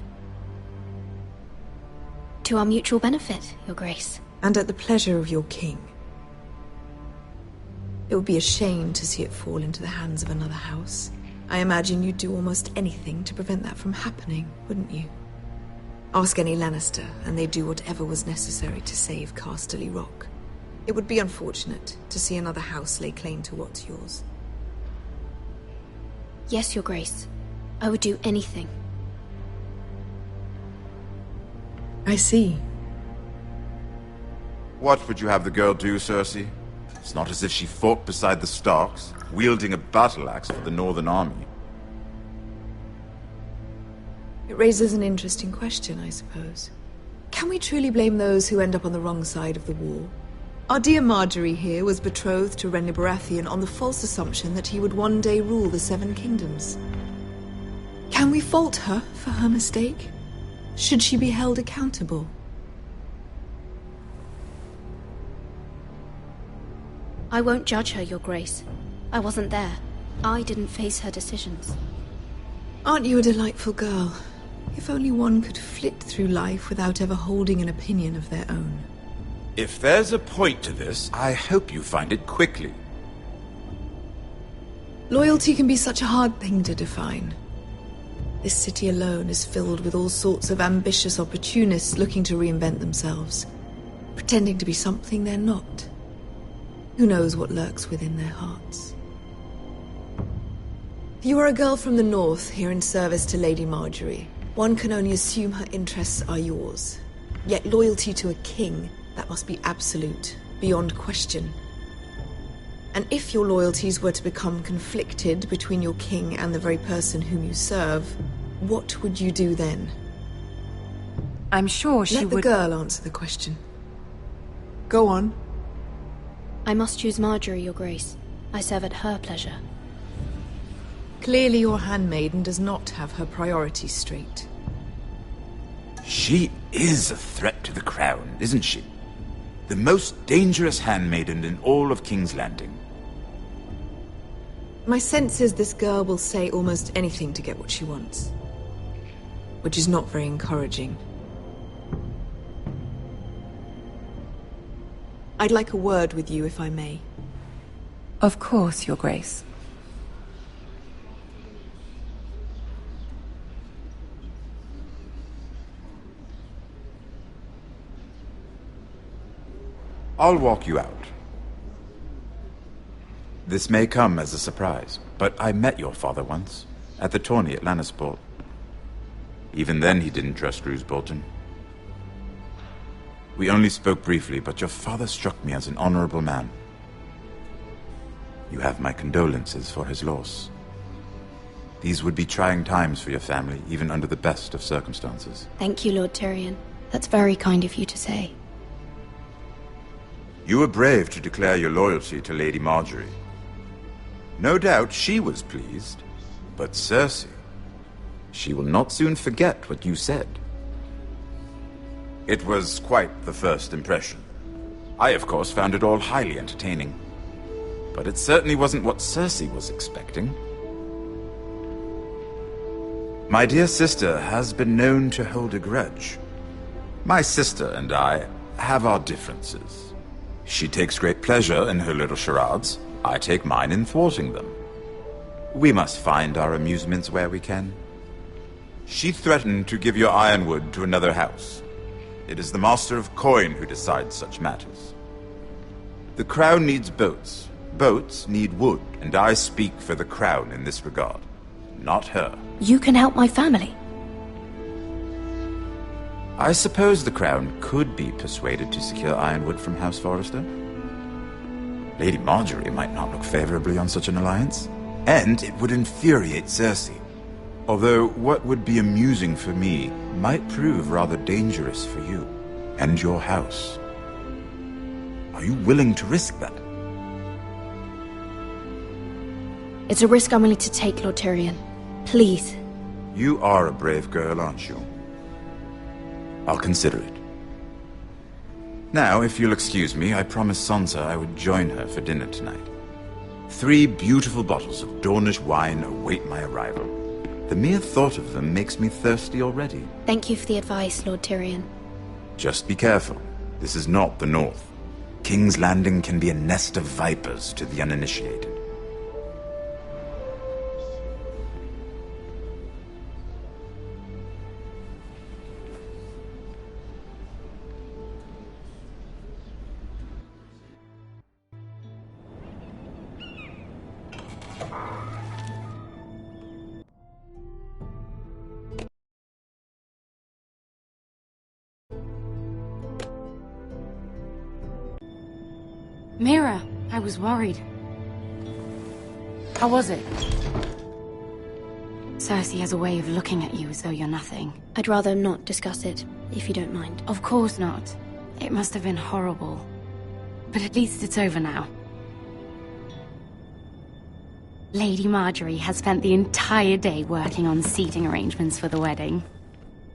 To our mutual benefit, Your Grace. And at the pleasure of your king. It would be a shame to see it fall into the hands of another house. I imagine you'd do almost anything to prevent that from happening, wouldn't you? Ask any Lannister, and they'd do whatever was necessary to save Casterly Rock. It would be unfortunate to see another house lay claim to what's yours. Yes, Your Grace. I would do anything. I see. What would you have the girl do, Cersei? It's not as if she fought beside the Starks, wielding a battle axe for the Northern Army. It raises an interesting question, I suppose. Can we truly blame those who end up on the wrong side of the war? Our dear Marjorie here was betrothed to Renly Baratheon on the false assumption that he would one day rule the Seven Kingdoms. Can we fault her for her mistake? Should she be held accountable? I won't judge her, Your Grace. I wasn't there. I didn't face her decisions. Aren't you a delightful girl? If only one could flit through life without ever holding an opinion of their own. If there's a point to this, I hope you find it quickly. Loyalty can be such a hard thing to define. This city alone is filled with all sorts of ambitious opportunists looking to reinvent themselves, pretending to be something they're not. Who knows what lurks within their hearts? You are a girl from the north, here in service to Lady Marjorie. One can only assume her interests are yours. Yet loyalty to a king, that must be absolute, beyond question. And if your loyalties were to become conflicted between your king and the very person whom you serve, what would you do then? I'm sure she would... Let the girl answer the question. Go on. I must choose Marjorie, Your Grace. I serve at her pleasure. Clearly your handmaiden does not have her priorities straight. She is a threat to the crown, isn't she? The most dangerous handmaiden in all of King's Landing. My sense is this girl will say almost anything to get what she wants. Which is not very encouraging. I'd like a word with you, if I may. Of course, Your Grace. I'll walk you out. This may come as a surprise, but I met your father once, at the tourney at Lannisport. Even then he didn't trust Roose Bolton. We only spoke briefly, but your father struck me as an honorable man. You have my condolences for his loss. These would be trying times for your family, even under the best of circumstances. Thank you, Lord Tyrion. That's very kind of you to say. You were brave to declare your loyalty to Lady Marjorie. No doubt she was pleased, but Cersei, she will not soon forget what you said. It was quite the first impression. I, of course, found it all highly entertaining. But it certainly wasn't what Cersei was expecting. My dear sister has been known to hold a grudge. My sister and I have our differences. She takes great pleasure in her little charades. I take mine in thwarting them. We must find our amusements where we can. She threatened to give your ironwood to another house. It is the Master of Coin who decides such matters. The Crown needs boats. Boats need wood, and I speak for the Crown in this regard, not her. You can help my family. I suppose the Crown could be persuaded to secure ironwood from House Forrester. Lady Marjorie might not look favorably on such an alliance, and it would infuriate Cersei. Although what would be amusing for me might prove rather dangerous for you and your house. Are you willing to risk that? It's a risk I'm willing to take, Lord Tyrion. Please. You are a brave girl, aren't you? I'll consider it. Now, if you'll excuse me, I promised Sansa I would join her for dinner tonight. 3 beautiful bottles of Dornish wine await my arrival. The mere thought of them makes me thirsty already. Thank you for the advice, Lord Tyrion. Just be careful. This is not the North. King's Landing can be a nest of vipers to the uninitiated. Mira, I was worried. How was it? Cersei has a way of looking at you as though you're nothing. I'd rather not discuss it, if you don't mind. Of course not. It must have been horrible. But at least it's over now. Lady Marjorie has spent the entire day working on seating arrangements for the wedding.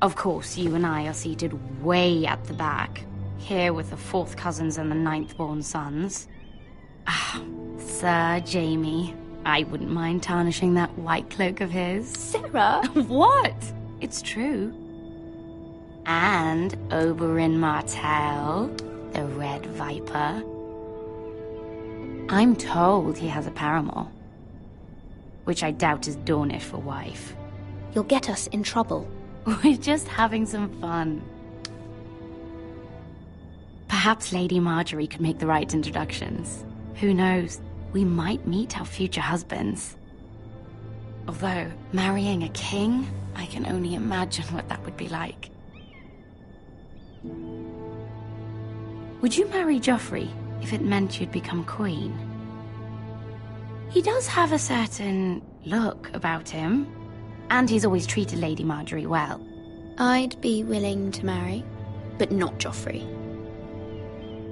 Of course, you and I are seated way at the back. Here with the 4th cousins and the 9th-born sons. Ah, Sir Jaime. I wouldn't mind tarnishing that white cloak of his. Sarah! What? It's true. And Oberyn Martell, the Red Viper. I'm told he has a paramour. Which I doubt is Dornish for wife. You'll get us in trouble. We're just having some fun. Perhaps Lady Marjorie could make the right introductions. Who knows? We might meet our future husbands. Although, marrying a king, I can only imagine what that would be like. Would you marry Joffrey if it meant you'd become queen? He does have a certain look about him, and he's always treated Lady Marjorie well. I'd be willing to marry, but not Joffrey.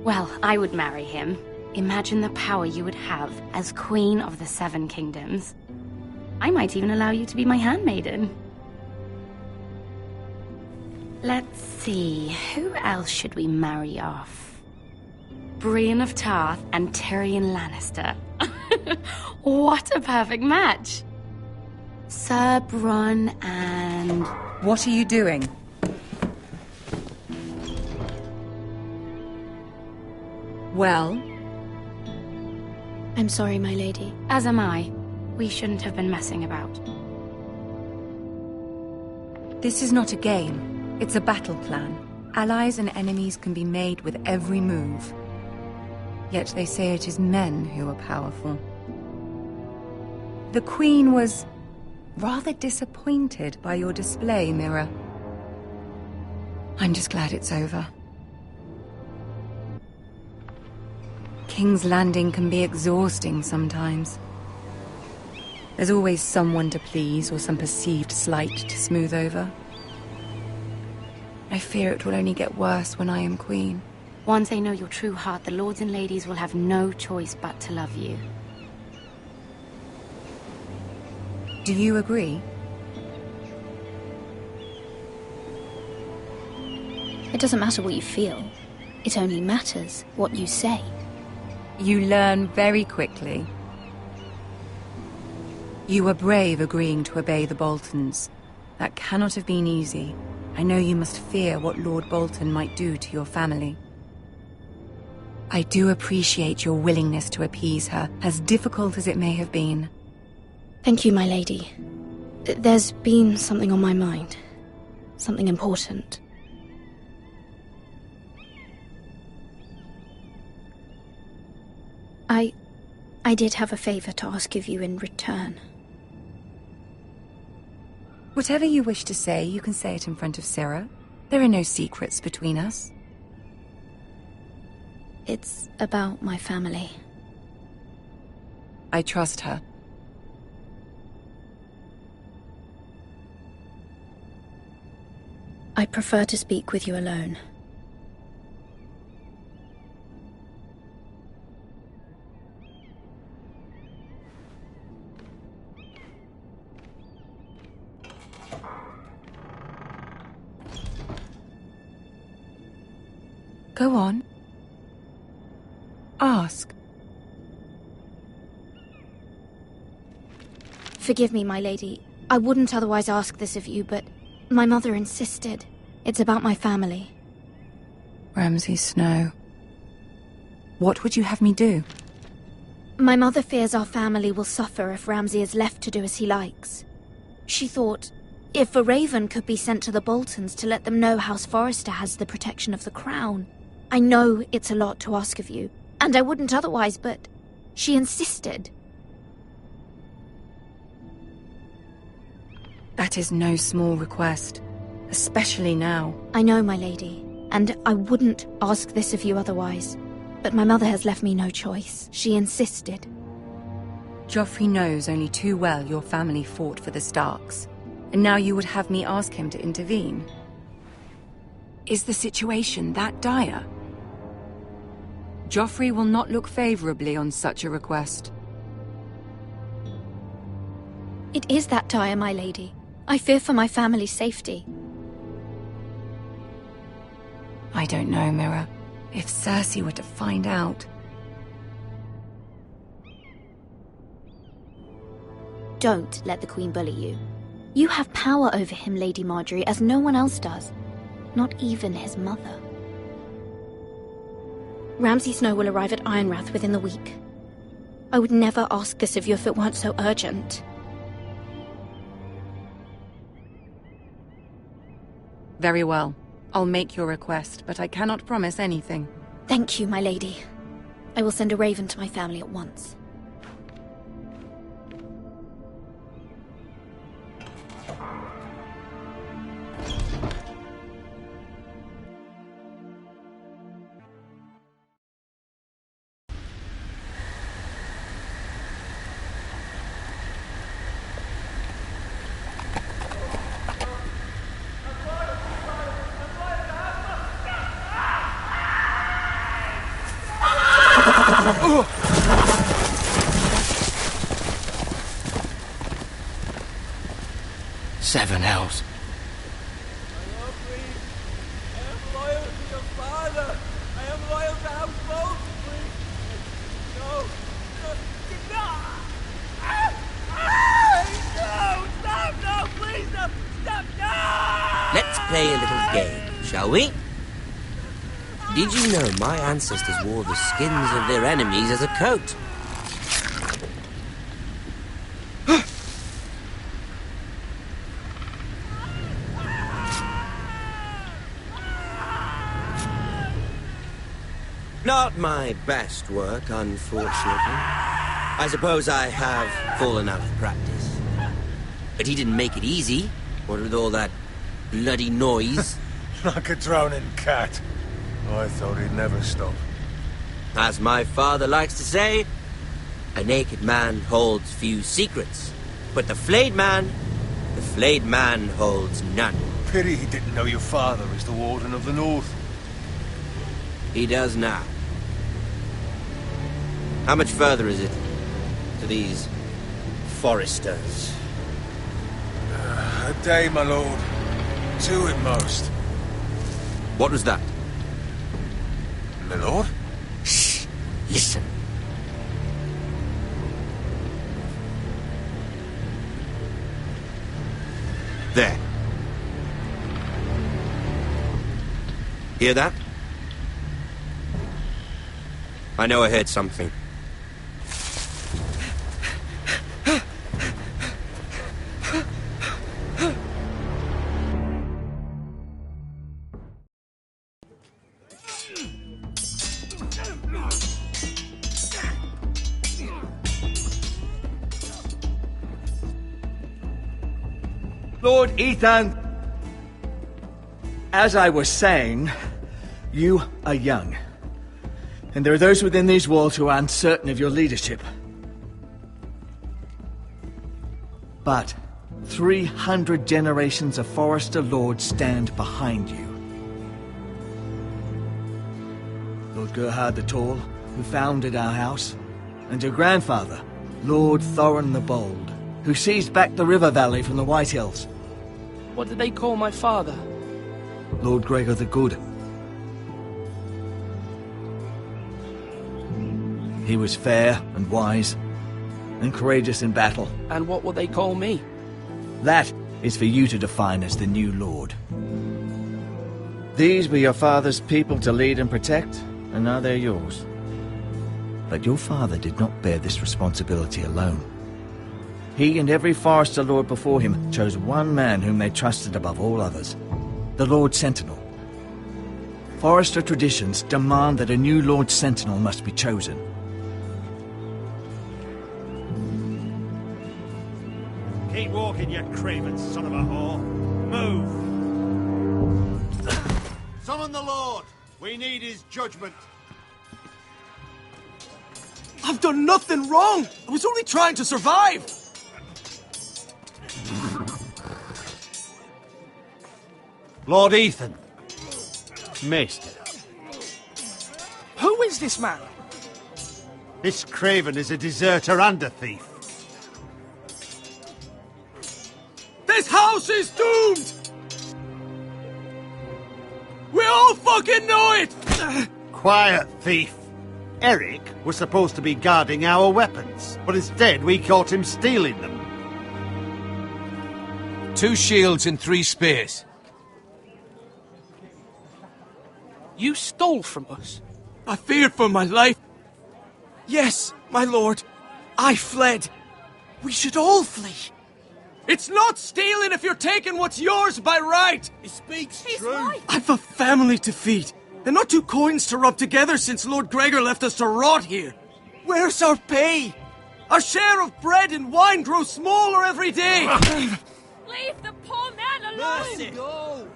Well, I would marry him. Imagine the power you would have as Queen of the 7 Kingdoms. I might even allow you to be my handmaiden. Let's see, who else should we marry off? Brienne of Tarth and Tyrion Lannister. What a perfect match! Sir Bronn and... What are you doing? Well? I'm sorry, my lady. As am I. We shouldn't have been messing about. This is not a game. It's a battle plan. Allies and enemies can be made with every move. Yet they say it is men who are powerful. The Queen was rather disappointed by your display, Mira. I'm just glad it's over. King's Landing can be exhausting sometimes. There's always someone to please or some perceived slight to smooth over. I fear it will only get worse when I am queen. Once they know your true heart, the lords and ladies will have no choice but to love you. Do you agree? It doesn't matter what you feel. It only matters what you say. You learn very quickly. You were brave agreeing to obey the Boltons. That cannot have been easy. I know you must fear what Lord Bolton might do to your family. I do appreciate your willingness to appease her, as difficult as it may have been. Thank you, my lady. There's been something on my mind. Something important. I did have a favor to ask of you in return. Whatever you wish to say, you can say it in front of Sarah. There are no secrets between us. It's about my family. I trust her. I prefer to speak with you alone. Go on. Ask. Forgive me, my lady. I wouldn't otherwise ask this of you, but my mother insisted. It's about my family. Ramsay Snow. What would you have me do? My mother fears our family will suffer if Ramsay is left to do as he likes. She thought, if a raven could be sent to the Boltons to let them know House Forrester has the protection of the crown. I know it's a lot to ask of you, and I wouldn't otherwise, but she insisted. That is no small request, especially now. I know, my lady, and I wouldn't ask this of you otherwise, but my mother has left me no choice. She insisted. Joffrey knows only too well your family fought for the Starks, and now you would have me ask him to intervene. Is the situation that dire? Joffrey will not look favorably on such a request. It is that dire, my lady. I fear for my family's safety. I don't know, Mira. If Cersei were to find out... Don't let the Queen bully you. You have power over him, Lady Marjorie, as no one else does. Not even his mother. Ramsay Snow will arrive at Ironrath within the week. I would never ask this of you if it weren't so urgent. Very well. I'll make your request, but I cannot promise anything. Thank you, my lady. I will send a raven to my family at once. Seven hells. Let's play a little game, shall we? Did you know my ancestors wore the skins of their enemies as a coat? Not my best work, unfortunately. I suppose I have fallen out of practice. But he didn't make it easy, what with all that bloody noise. Like a drowning cat. I thought he'd never stop. As my father likes to say, a naked man holds few secrets. But the flayed man holds none. Pity he didn't know your father is the Warden of the North. He does now. How much further is it to these Foresters? A day, my lord. 2 at most. What was that? My lord? Shh! Listen. There. Hear that? I know I heard something. Lord Ethan! As I was saying, you are young. And there are those within these walls who are uncertain of your leadership. But 300 generations of Forester Lords stand behind you. Lord Gerhard the Tall, who founded our house, and your grandfather, Lord Thorin the Bold, who seized back the river valley from the White Hills. What did they call my father? Lord Gregor the Good. He was fair and wise, and courageous in battle. And what will they call me? That is for you to define as the new Lord. These were your father's people to lead and protect, and now they're yours. But your father did not bear this responsibility alone. He and every Forester Lord before him chose one man whom they trusted above all others, the Lord Sentinel. Forester traditions demand that a new Lord Sentinel must be chosen. Keep walking, you craven son of a whore. Move! Summon the Lord! We need his judgment. I've done nothing wrong! I was only trying to survive! Lord Ethan. Maester. Who is this man? This craven is a deserter and a thief. This house is doomed! We all fucking know it! Quiet, thief. Eric was supposed to be guarding our weapons, but instead we caught him stealing them. 2 shields and 3 spears. You stole from us? I feared for my life. Yes, my lord. I fled. We should all flee. It's not stealing if you're taking what's yours by right. He speaks true. Right. I've a family to feed, and not 2 coins to rub together since Lord Gregor left us to rot here. Where's our pay? Our share of bread and wine grows smaller every day. Leave the poor man alone! Mercy. Go.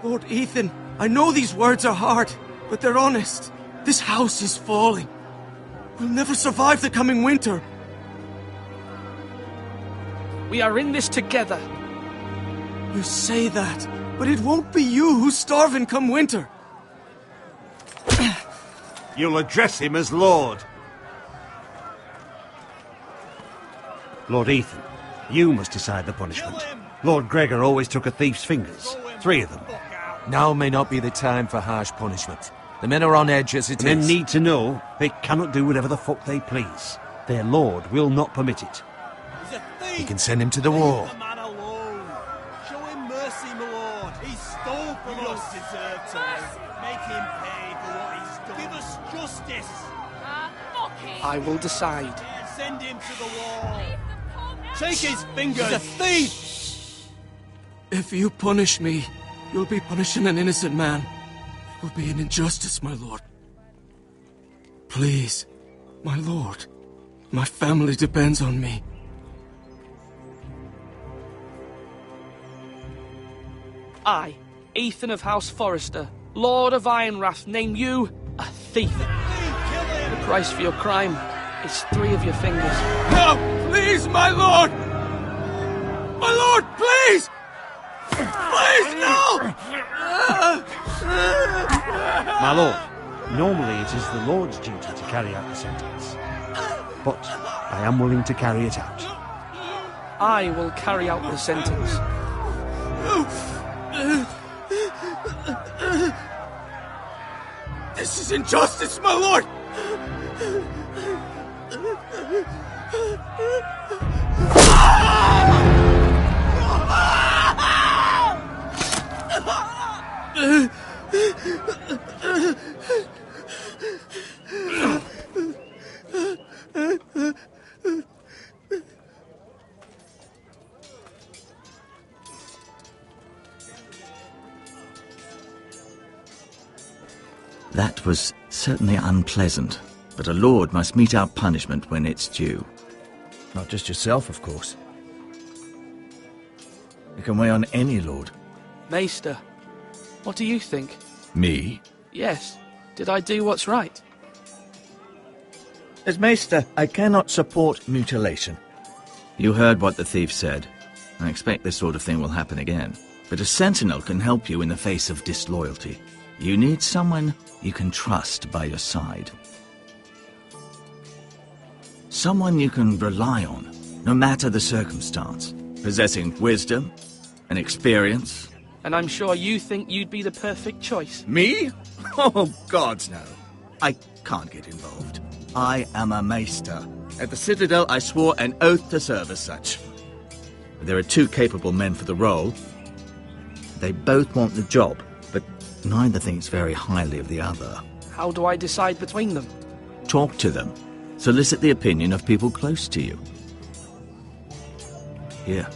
Lord Ethan, I know these words are hard, but they're honest. This house is falling. We'll never survive the coming winter. We are in this together. You say that, but it won't be you who's starving come winter. You'll address him as Lord. Lord Ethan, you must decide the punishment. Lord Gregor always took a thief's fingers. 3 of them. Now may not be the time for harsh punishment. The men are on edge as it is. Men need to know they cannot do whatever the fuck they please. Their lord will not permit it. He's a thief! You can send him to the wall. Leave the man alone. Show him mercy, my lord. He stole from us. Deserve to make him pay for what he's done. Give us justice. I will decide. Send him to the wall. Take his fingers. He's a thief. If you punish me, you'll be punishing an innocent man. It will be an injustice, my lord. Please, my lord. My family depends on me. I, Ethan of House Forester, Lord of Ironwrath, name you a thief. The price for your crime is 3 of your fingers. No! Please, my lord! My lord, please! Please, no! My lord, normally it is the Lord's duty to carry out the sentence. But I am willing to carry it out. I will carry out the sentence. This is injustice, my lord! That was certainly unpleasant, but a lord must meet our punishment when it's due. Not just yourself, of course. It can weigh on any lord. Maester, what do you think? Me? Yes. Did I do what's right? As Maester, I cannot support mutilation. You heard what the thief said. I expect this sort of thing will happen again. But a sentinel can help you in the face of disloyalty. You need someone you can trust by your side. Someone you can rely on, no matter the circumstance. Possessing wisdom and experience. And I'm sure you think you'd be the perfect choice. Me? Oh, gods no. I can't get involved. I am a maester. At the Citadel, I swore an oath to serve as such. There are two capable men for the role. They both want the job, but neither thinks very highly of the other. How do I decide between them? Talk to them. Solicit the opinion of people close to you. Here,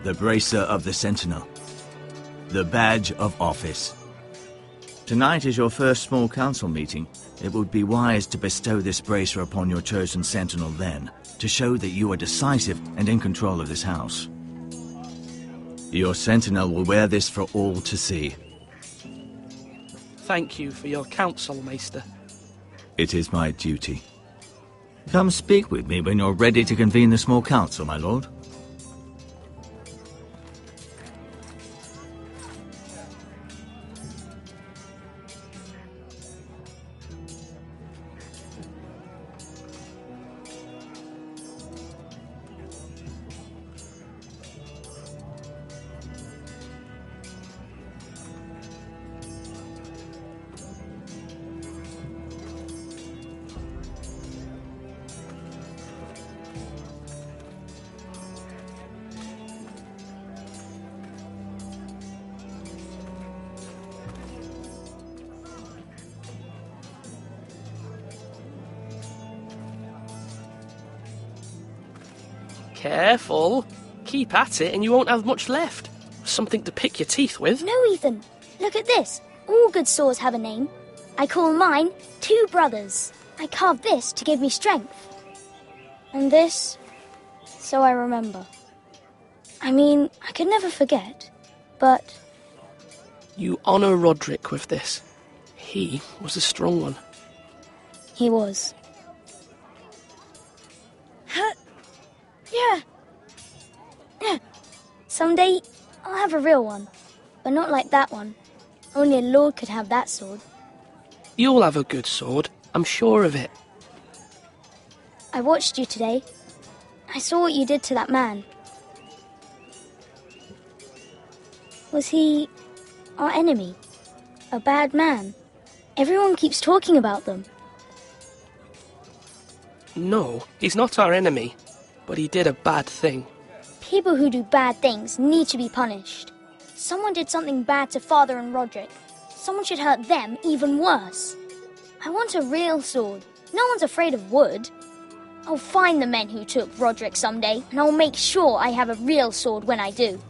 the bracer of the Sentinel. The badge of office. Tonight is your first small council meeting. It would be wise to bestow this bracer upon your chosen sentinel then, to show that you are decisive and in control of this house. Your sentinel will wear this for all to see. Thank you for your counsel, Maester. It is my duty. Come speak with me when you're ready to convene the small council, my lord. Careful. Keep at it and you won't have much left. Something to pick your teeth with. No, Ethan. Look at this. All good swords have a name. I call mine Two Brothers. I carved this to give me strength. And this, so I remember. I mean, I could never forget, but... You honour Roderick with this. He was a strong one. He was. Yeah. Someday, I'll have a real one. But not like that one. Only a lord could have that sword. You'll have a good sword. I'm sure of it. I watched you today. I saw what you did to that man. Was he our enemy? A bad man? Everyone keeps talking about them. No, he's not our enemy. But he did a bad thing. People who do bad things need to be punished. Someone did something bad to Father and Roderick. Someone should hurt them even worse. I want a real sword. No one's afraid of wood. I'll find the men who took Roderick someday, and I'll make sure I have a real sword when I do.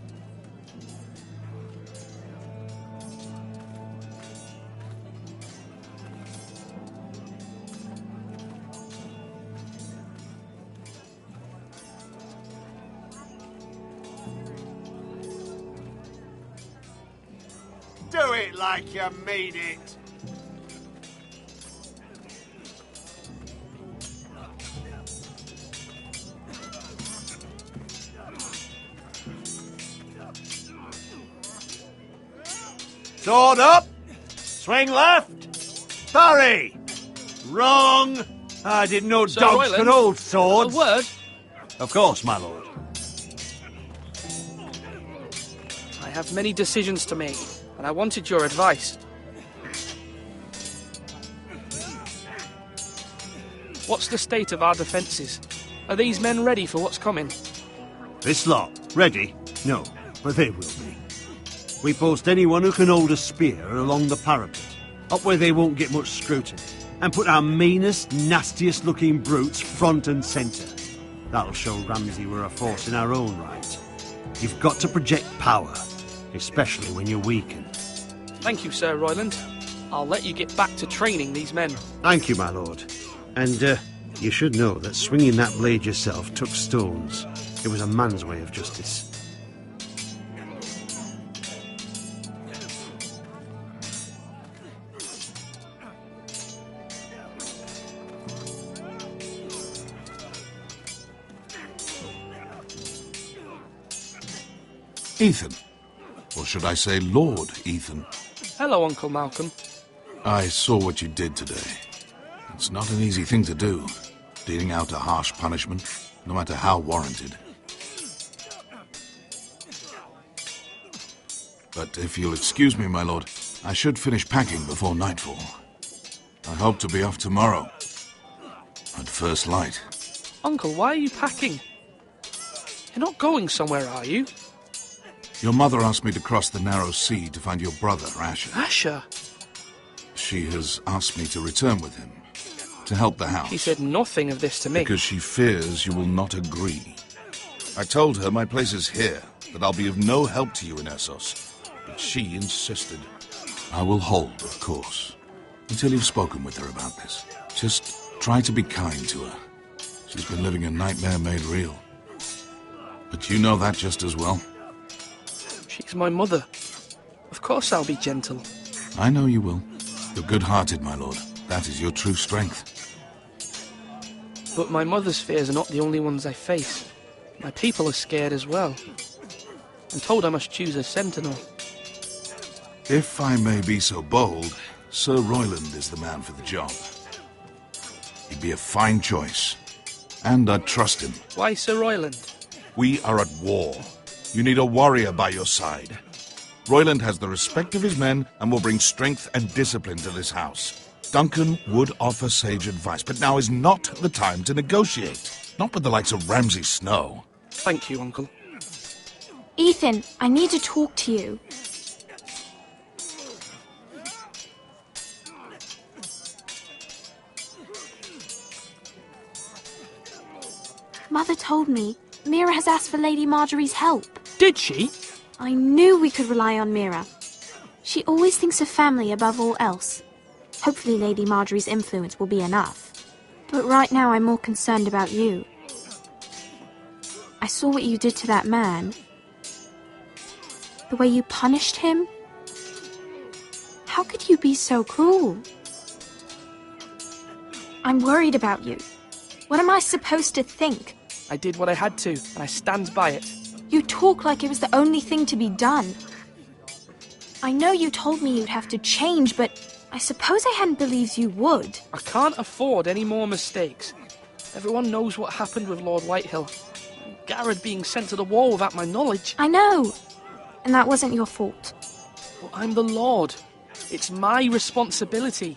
Do it like you mean it. Sword up. Swing left. Parry. Wrong. I didn't know Sir dogs Royland, could hold swords. A word? Of course, my lord. I have many decisions to make, and I wanted your advice. What's the state of our defences? Are these men ready for what's coming? This lot, ready? No, but they will be. We post anyone who can hold a spear along the parapet, up where they won't get much scrutiny, and put our meanest, nastiest looking brutes front and centre. That'll show Ramsay we're a force in our own right. You've got to project power, especially when you're weakened. Thank you, Sir Royland. I'll let you get back to training these men. Thank you, my lord. And, you should know that swinging that blade yourself took stones. It was a man's way of justice. Ethan. Or should I say Lord Ethan? Hello, Uncle Malcolm. I saw what you did today. It's not an easy thing to do, dealing out a harsh punishment, no matter how warranted. But if you'll excuse me, my lord, I should finish packing before nightfall. I hope to be off tomorrow, at first light. Uncle, why are you packing? You're not going somewhere, are you? Your mother asked me to cross the narrow sea to find your brother, Asher. Asher? She has asked me to return with him, to help the house. She said nothing of this to me. Because she fears you will not agree. I told her my place is here, that I'll be of no help to you in Essos. But she insisted. I will hold, of course, until you've spoken with her about this. Just try to be kind to her. She's been living a nightmare made real. But you know that just as well. She's my mother. Of course I'll be gentle. I know you will. You're good-hearted, my lord. That is your true strength. But my mother's fears are not the only ones I face. My people are scared as well. I'm told I must choose a sentinel. If I may be so bold, Sir Royland is the man for the job. He'd be a fine choice. And I'd trust him. Why Sir Royland? We are at war. You need a warrior by your side. Royland has the respect of his men and will bring strength and discipline to this house. Duncan would offer sage advice, but now is not the time to negotiate. Not with the likes of Ramsay Snow. Thank you, Uncle. Ethan, I need to talk to you. Mother told me Mira has asked for Lady Marjorie's help. Did she? I knew we could rely on Mira. She always thinks of family above all else. Hopefully Lady Marjorie's influence will be enough. But right now I'm more concerned about you. I saw what you did to that man. The way you punished him. How could you be so cruel? I'm worried about you. What am I supposed to think? I did what I had to, and I stand by it. You talk like it was the only thing to be done. I know you told me you'd have to change, but I suppose I hadn't believed you would. I can't afford any more mistakes. Everyone knows what happened with Lord Whitehill. Garrett being sent to the war without my knowledge. I know. And that wasn't your fault. Well, I'm the Lord. It's my responsibility.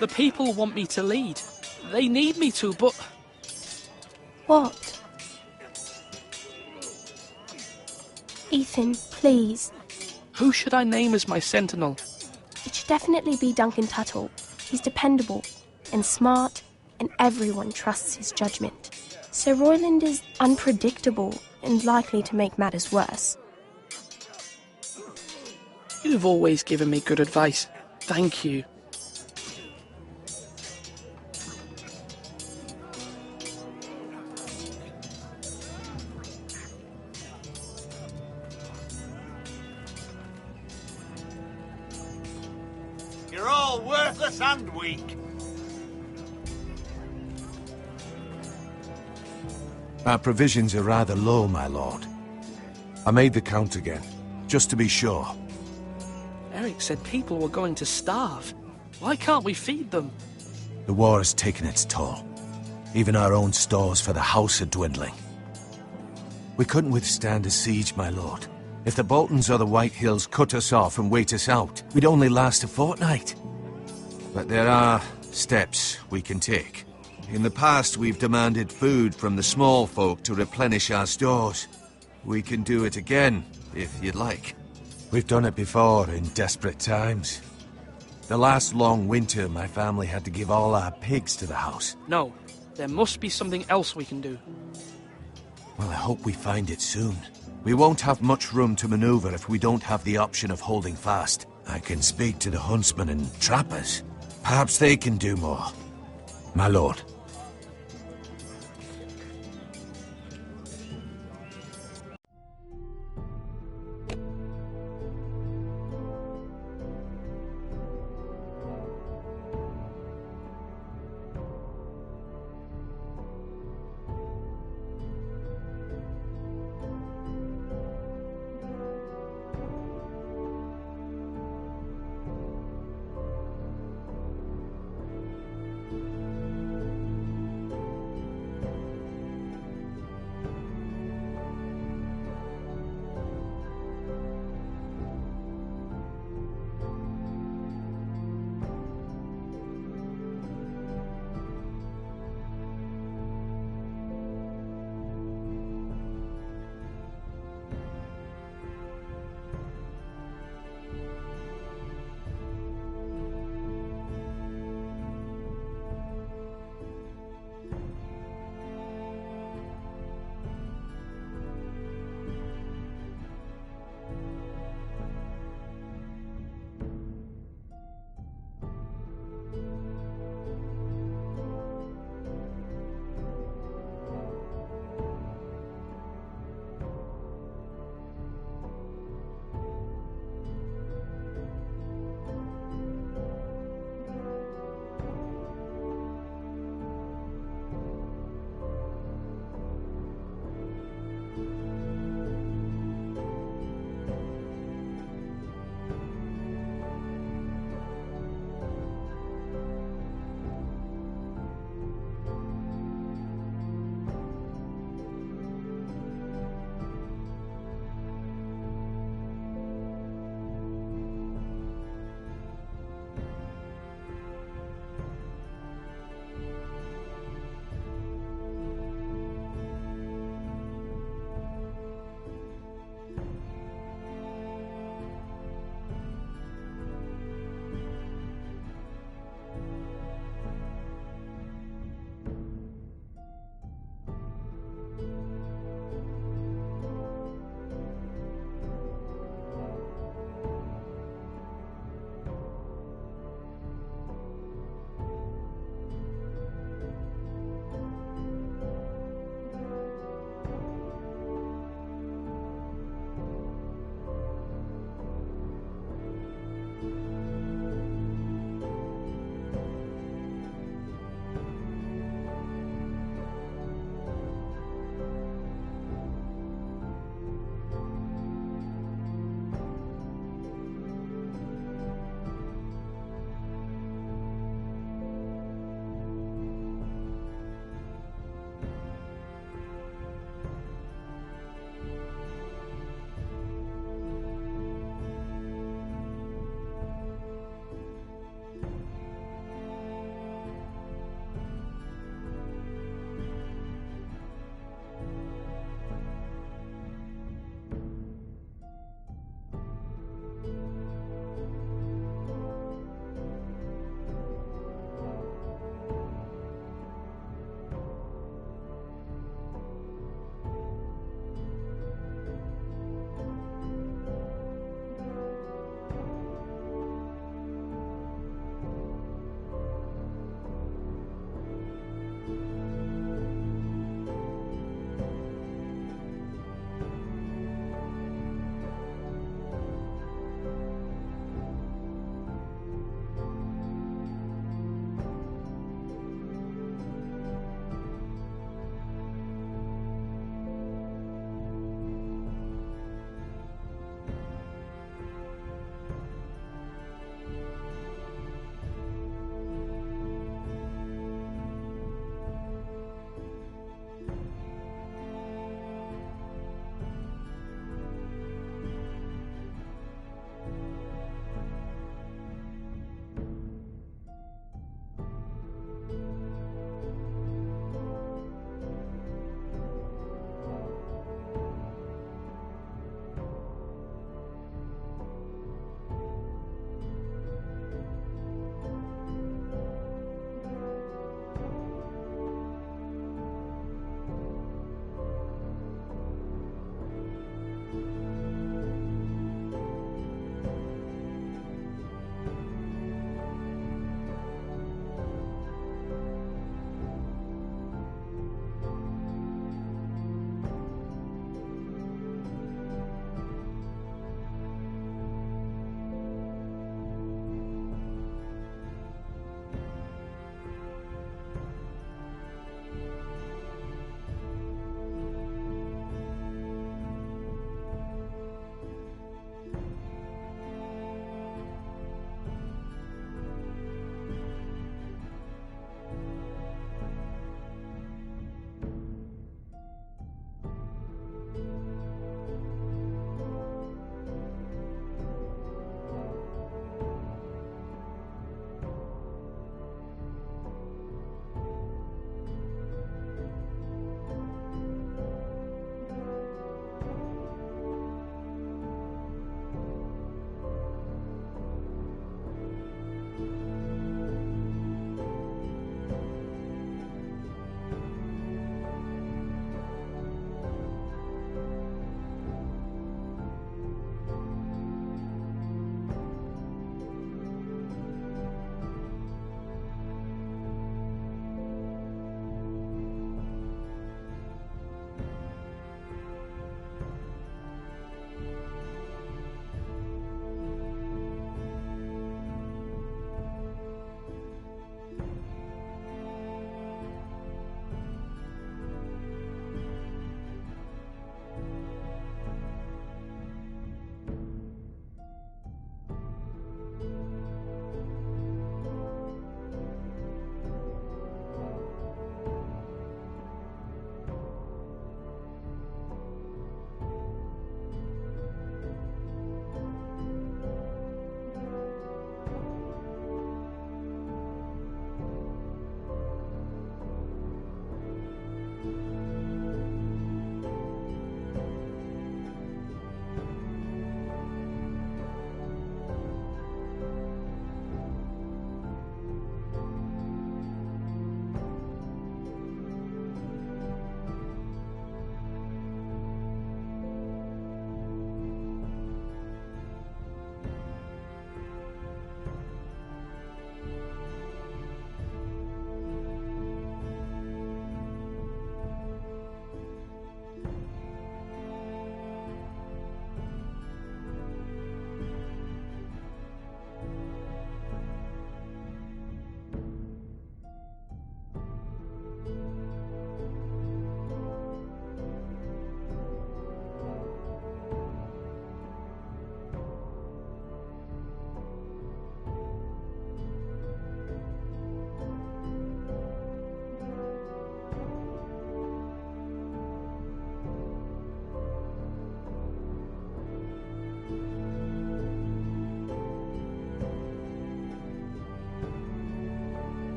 The people want me to lead. They need me to, but... What? Ethan, please. Who should I name as my sentinel? It should definitely be Duncan Tuttle. He's dependable and smart, and everyone trusts his judgment. Sir Royland is unpredictable and likely to make matters worse. You've always given me good advice. Thank you. You're all worthless and weak. Our provisions are rather low, my lord. I made the count again, just to be sure. Eric said people were going to starve. Why can't we feed them? The war has taken its toll. Even our own stores for the house are dwindling. We couldn't withstand a siege, my lord. If the Boltons or the Whitehills cut us off and wait us out, we'd only last a fortnight. But there are steps we can take. In the past, we've demanded food from the small folk to replenish our stores. We can do it again, if you'd like. We've done it before in desperate times. The last long winter, my family had to give all our pigs to the house. No, there must be something else we can do. Well, I hope we find it soon. We won't have much room to maneuver if we don't have the option of holding fast. I can speak to the huntsmen and trappers. Perhaps they can do more. My lord.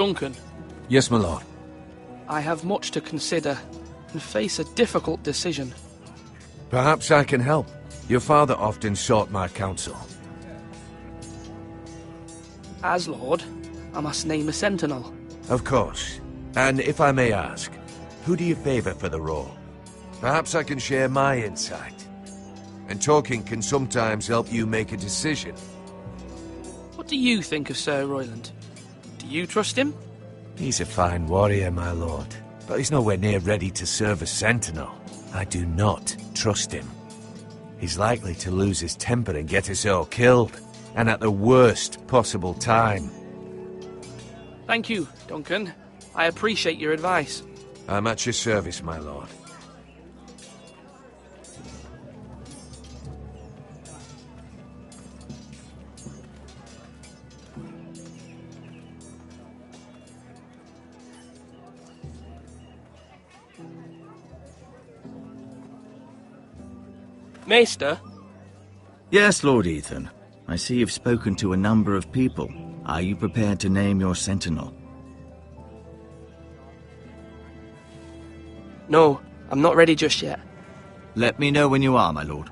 Duncan. Yes, my lord. I have much to consider and face a difficult decision. Perhaps I can help. Your father often sought my counsel. As Lord, I must name a sentinel. Of course. And if I may ask, who do you favor for the role? Perhaps I can share my insight. And talking can sometimes help you make a decision. What do you think of Sir Royland? Do you trust him? He's a fine warrior, my lord. But he's nowhere near ready to serve as sentinel. I do not trust him. He's likely to lose his temper and get us all killed. And at the worst possible time. Thank you, Duncan. I appreciate your advice. I'm at your service, my lord. Maester? Yes, Lord Ethan. I see you've spoken to a number of people. Are you prepared to name your sentinel? No, I'm not ready just yet. Let me know when you are, my lord.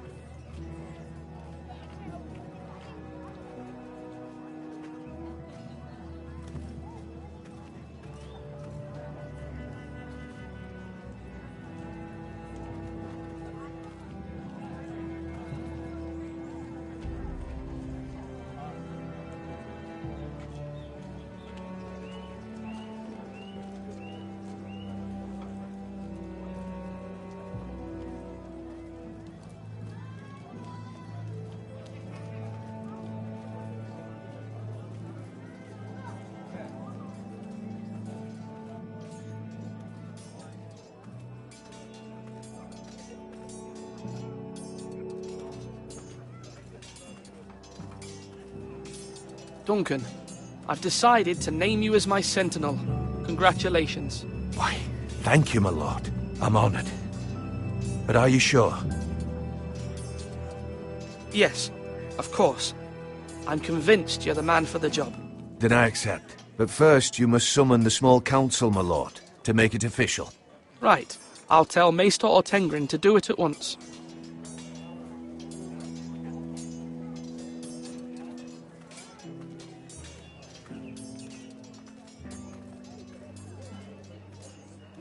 Duncan, I've decided to name you as my sentinel. Congratulations. Why, thank you, my lord. I'm honored. But are you sure? Yes, of course. I'm convinced you're the man for the job. Then I accept. But first you must summon the small council, my lord, to make it official. Right. I'll tell Maester Ortengrin to do it at once.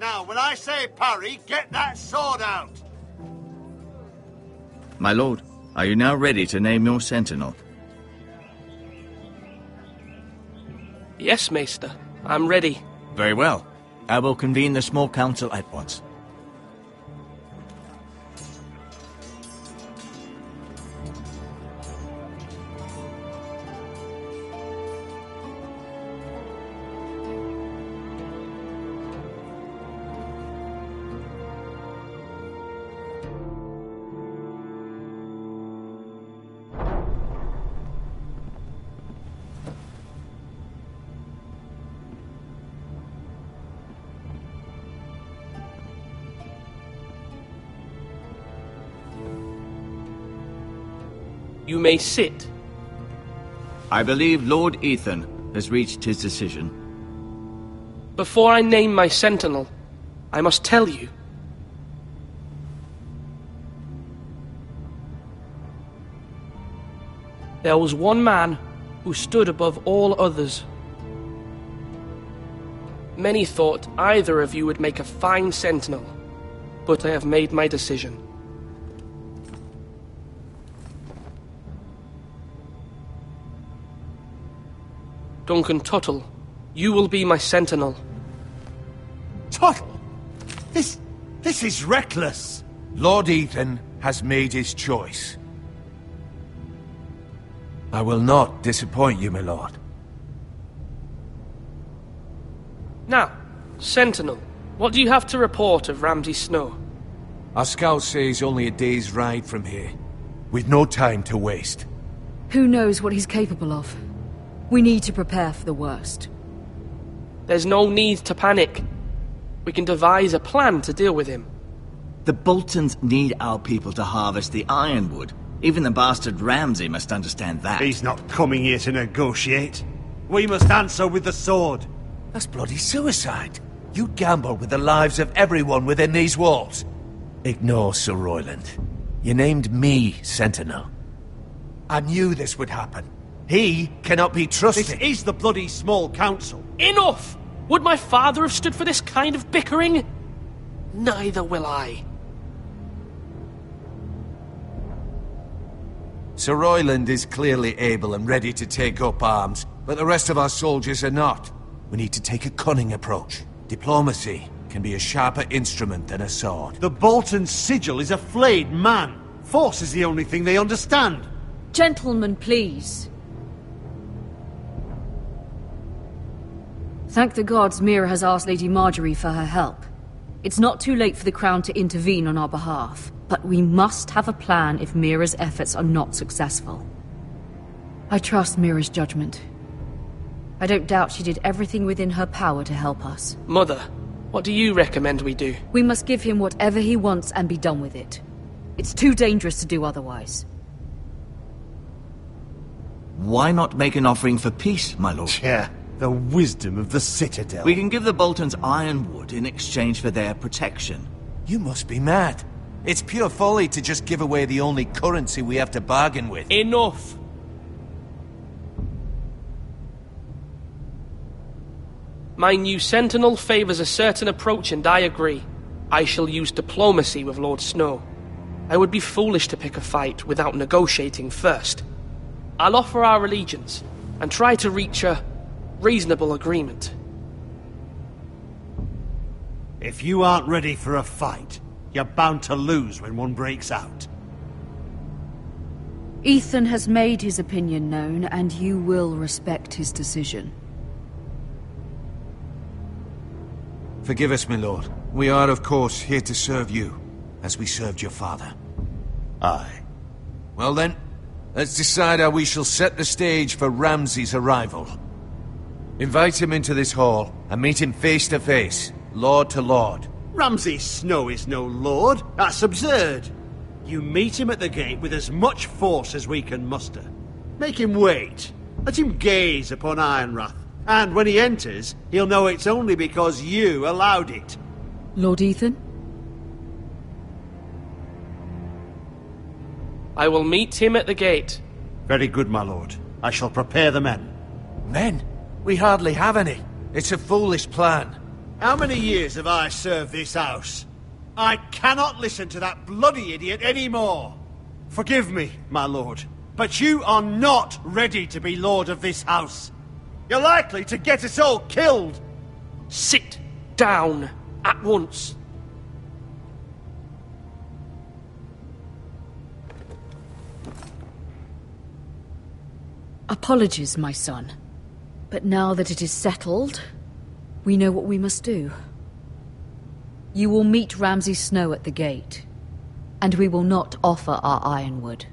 Now, when I say parry, get that sword out! My lord, are you now ready to name your sentinel? Yes, Maester. I'm ready. Very well. I will convene the small council at once. You may sit. I believe Lord Ethan has reached his decision. Before I name my sentinel, I must tell you. There was one man who stood above all others. Many thought either of you would make a fine sentinel, but I have made my decision. Duncan Tuttle, you will be my sentinel. Tuttle? This is reckless. Lord Ethan has made his choice. I will not disappoint you, my lord. Now, sentinel, what do you have to report of Ramsay Snow? Our scouts say he's only a day's ride from here, with no time to waste. Who knows what he's capable of? We need to prepare for the worst. There's no need to panic. We can devise a plan to deal with him. The Boltons need our people to harvest the ironwood. Even the bastard Ramsay must understand that. He's not coming here to negotiate. We must answer with the sword. That's bloody suicide. You gamble with the lives of everyone within these walls. Ignore Sir Royland. You named me Sentinel. I knew this would happen. He cannot be trusted. This is the bloody small council. Enough! Would my father have stood for this kind of bickering? Neither will I. Sir Royland is clearly able and ready to take up arms, but the rest of our soldiers are not. We need to take a cunning approach. Diplomacy can be a sharper instrument than a sword. The Bolton sigil is a flayed man. Force is the only thing they understand. Gentlemen, please. Thank the gods Mira has asked Lady Marjorie for her help. It's not too late for the Crown to intervene on our behalf, but we must have a plan if Mira's efforts are not successful. I trust Mira's judgment. I don't doubt she did everything within her power to help us. Mother, what do you recommend we do? We must give him whatever he wants and be done with it. It's too dangerous to do otherwise. Why not make an offering for peace, my lord? Yeah, the wisdom of the Citadel. We can give the Boltons ironwood in exchange for their protection. You must be mad. It's pure folly to just give away the only currency we have to bargain with. Enough! My new Sentinel favors a certain approach, and I agree. I shall use diplomacy with Lord Snow. I would be foolish to pick a fight without negotiating first. I'll offer our allegiance, and try to reach a reasonable agreement. If you aren't ready for a fight, you're bound to lose when one breaks out. Ethan has made his opinion known, and you will respect his decision. Forgive us, my lord. We are, of course, here to serve you, as we served your father. Aye. Well then, let's decide how we shall set the stage for Ramsay's arrival. Invite him into this hall, and meet him face to face, lord to lord. Ramsay Snow is no lord. That's absurd. You meet him at the gate with as much force as we can muster. Make him wait. Let him gaze upon Ironrath. And when he enters, he'll know it's only because you allowed it. Lord Ethan? I will meet him at the gate. Very good, my lord. I shall prepare the men. Men? We hardly have any. It's a foolish plan. How many years have I served this house? I cannot listen to that bloody idiot anymore. Forgive me, my lord, but you are not ready to be lord of this house. You're likely to get us all killed. Sit down at once. Apologies, my son. But now that it is settled, we know what we must do. You will meet Ramsay Snow at the gate, and we will not offer our ironwood.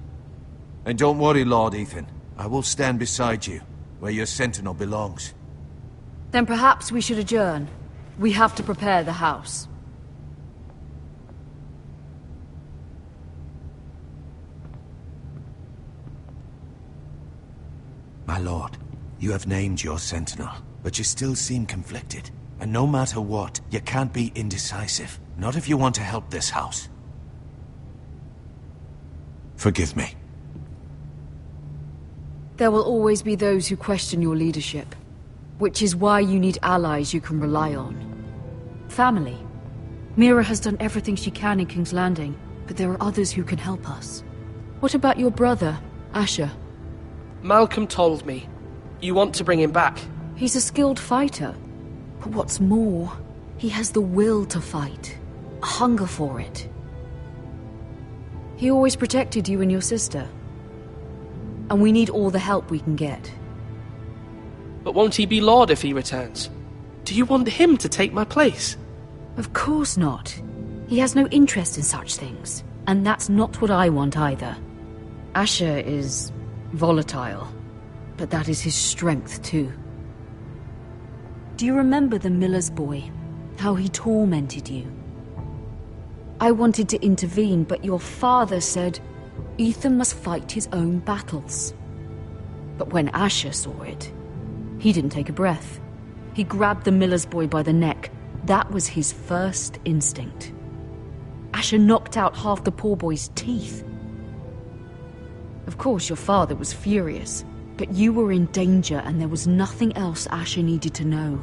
And don't worry, Lord Ethan. I will stand beside you, where your sentinel belongs. Then perhaps we should adjourn. We have to prepare the house. My lord, you have named your sentinel, but you still seem conflicted. And no matter what, you can't be indecisive. Not if you want to help this house. Forgive me. There will always be those who question your leadership, which is why you need allies you can rely on. Family. Mira has done everything she can in King's Landing, but there are others who can help us. What about your brother, Asher? Malcolm told me. You want to bring him back? He's a skilled fighter. But what's more, he has the will to fight. A hunger for it. He always protected you and your sister. And we need all the help we can get. But won't he be Lord if he returns? Do you want him to take my place? Of course not. He has no interest in such things. And that's not what I want either. Asher is volatile, but that is his strength too. Do you remember the miller's boy? How he tormented you? I wanted to intervene, but your father said Ethan must fight his own battles. But when Asher saw it, he didn't take a breath. He grabbed the miller's boy by the neck. That was his first instinct. Asher knocked out half the poor boy's teeth. Of course, your father was furious, but you were in danger and there was nothing else Asher needed to know.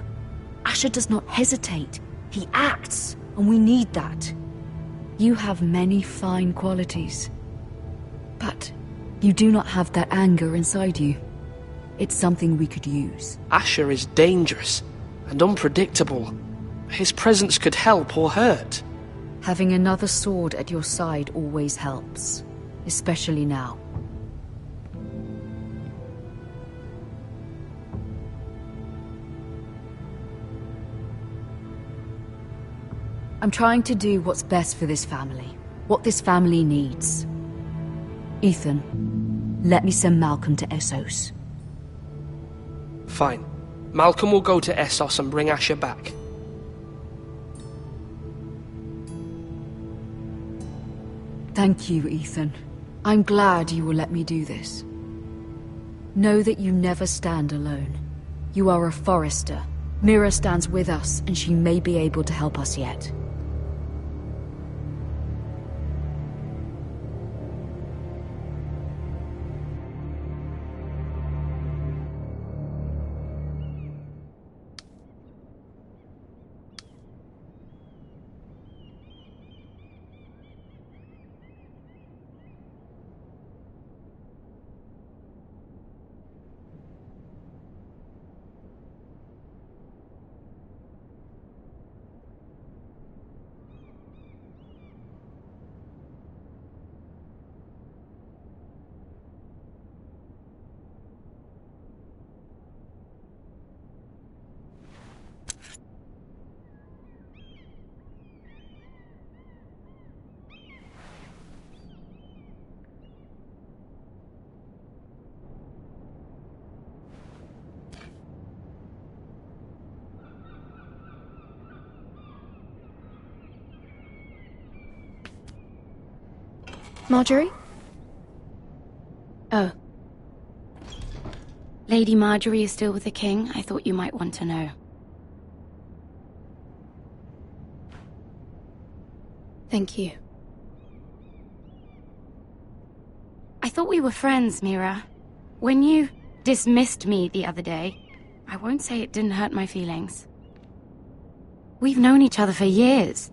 Asher does not hesitate. He acts, and we need that. You have many fine qualities, but you do not have that anger inside you. It's something we could use. Asher is dangerous and unpredictable. His presence could help or hurt. Having another sword at your side always helps, especially now. I'm trying to do what's best for this family, what this family needs. Ethan, let me send Malcolm to Essos. Fine. Malcolm will go to Essos and bring Asher back. Thank you, Ethan. I'm glad you will let me do this. Know that you never stand alone. You are a Forrester. Mira stands with us, and she may be able to help us yet. Marjorie? Oh. Lady Marjorie is still with the king. I thought you might want to know. Thank you. I thought we were friends, Mira. When you dismissed me the other day, I won't say it didn't hurt my feelings. We've known each other for years.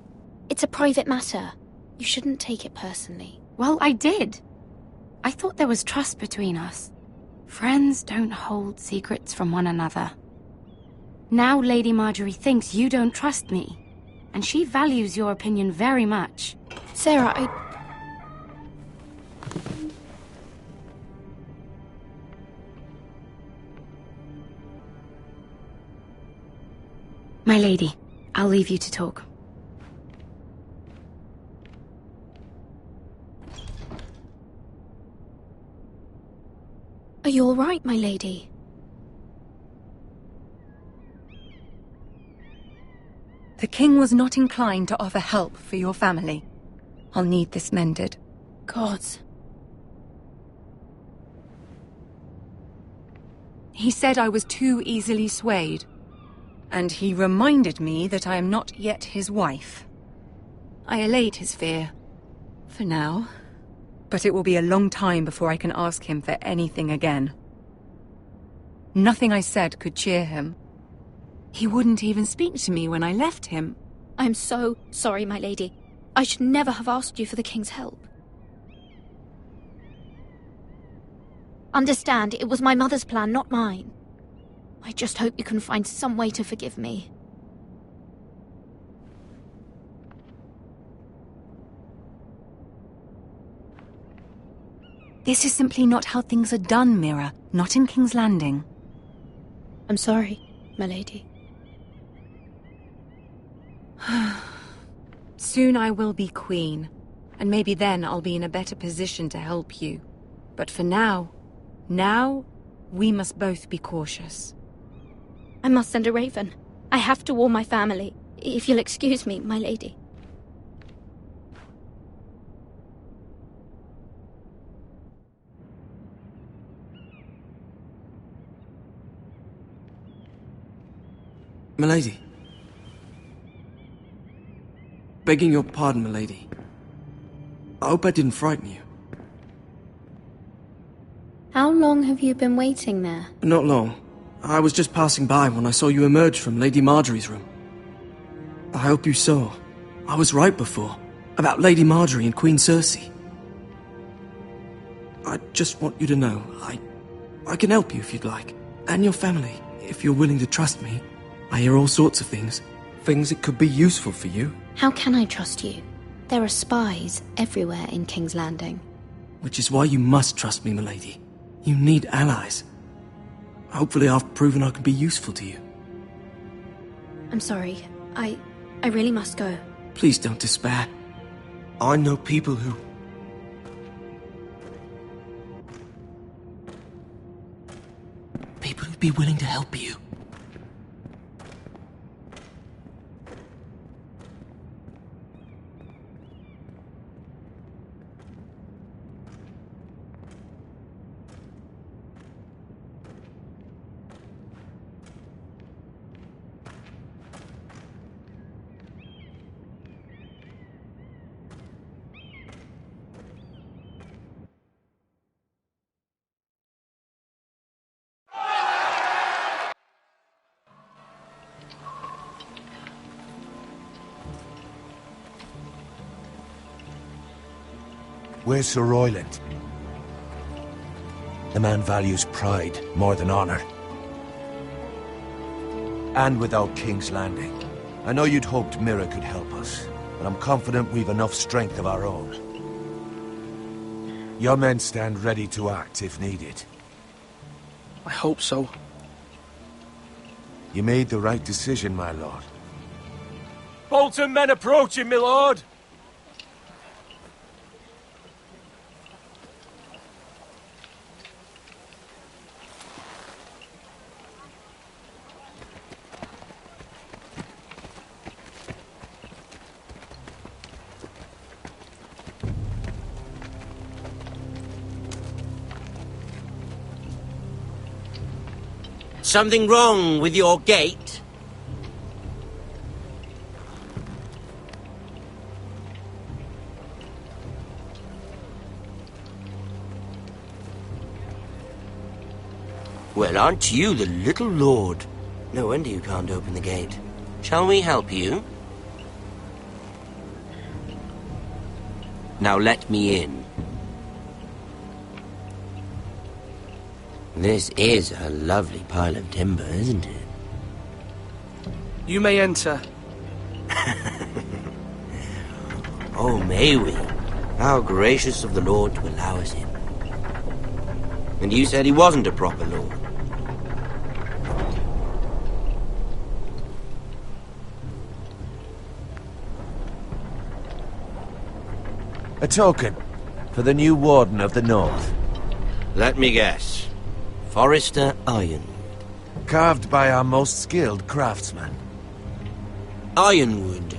It's a private matter. You shouldn't take it personally. Well, I did. I thought there was trust between us. Friends don't hold secrets from one another. Now Lady Marjorie thinks you don't trust me, and she values your opinion very much. Sarah, My lady, I'll leave you to talk. Are you all right, my lady? The king was not inclined to offer help for your family. I'll need this mended. Gods. He said I was too easily swayed. And he reminded me that I am not yet his wife. I allayed his fear. For now. But it will be a long time before I can ask him for anything again. Nothing I said could cheer him. He wouldn't even speak to me when I left him. I'm so sorry, my lady. I should never have asked you for the king's help. Understand, it was my mother's plan, not mine. I just hope you can find some way to forgive me. This is simply not how things are done, Mira. Not in King's Landing. I'm sorry, my lady. Soon I will be queen, and maybe then I'll be in a better position to help you. But for now, we must both be cautious. I must send a raven. I have to warn my family. If you'll excuse me, my lady. Milady. Begging your pardon, milady. I hope I didn't frighten you. How long have you been waiting there? Not long. I was just passing by when I saw you emerge from Lady Marjorie's room. I hope you saw. I was right before. About Lady Marjorie and Queen Cersei. I just want you to know, I can help you if you'd like. And your family, if you're willing to trust me. I hear all sorts of things. Things that could be useful for you. How can I trust you? There are spies everywhere in King's Landing. Which is why you must trust me, milady. You need allies. Hopefully I've proven I can be useful to you. I'm sorry. I really must go. Please don't despair. I know people who... People who'd be willing to help you. Where's Sir Royland? The man values pride more than honor. And without King's Landing. I know you'd hoped Mira could help us, but I'm confident we've enough strength of our own. Your men stand ready to act if needed. I hope so. You made the right decision, my lord. Bolton men approaching, my lord! Something wrong with your gate? Well, aren't you the little lord? No wonder you can't open the gate. Shall we help you? Now let me in. This is a lovely pile of timber, isn't it? You may enter. Oh, may we? How gracious of the Lord to allow us in. And you said he wasn't a proper lord. A token for the new Warden of the North. Let me guess. Forrester Ironwood. Carved by our most skilled craftsman. Ironwood.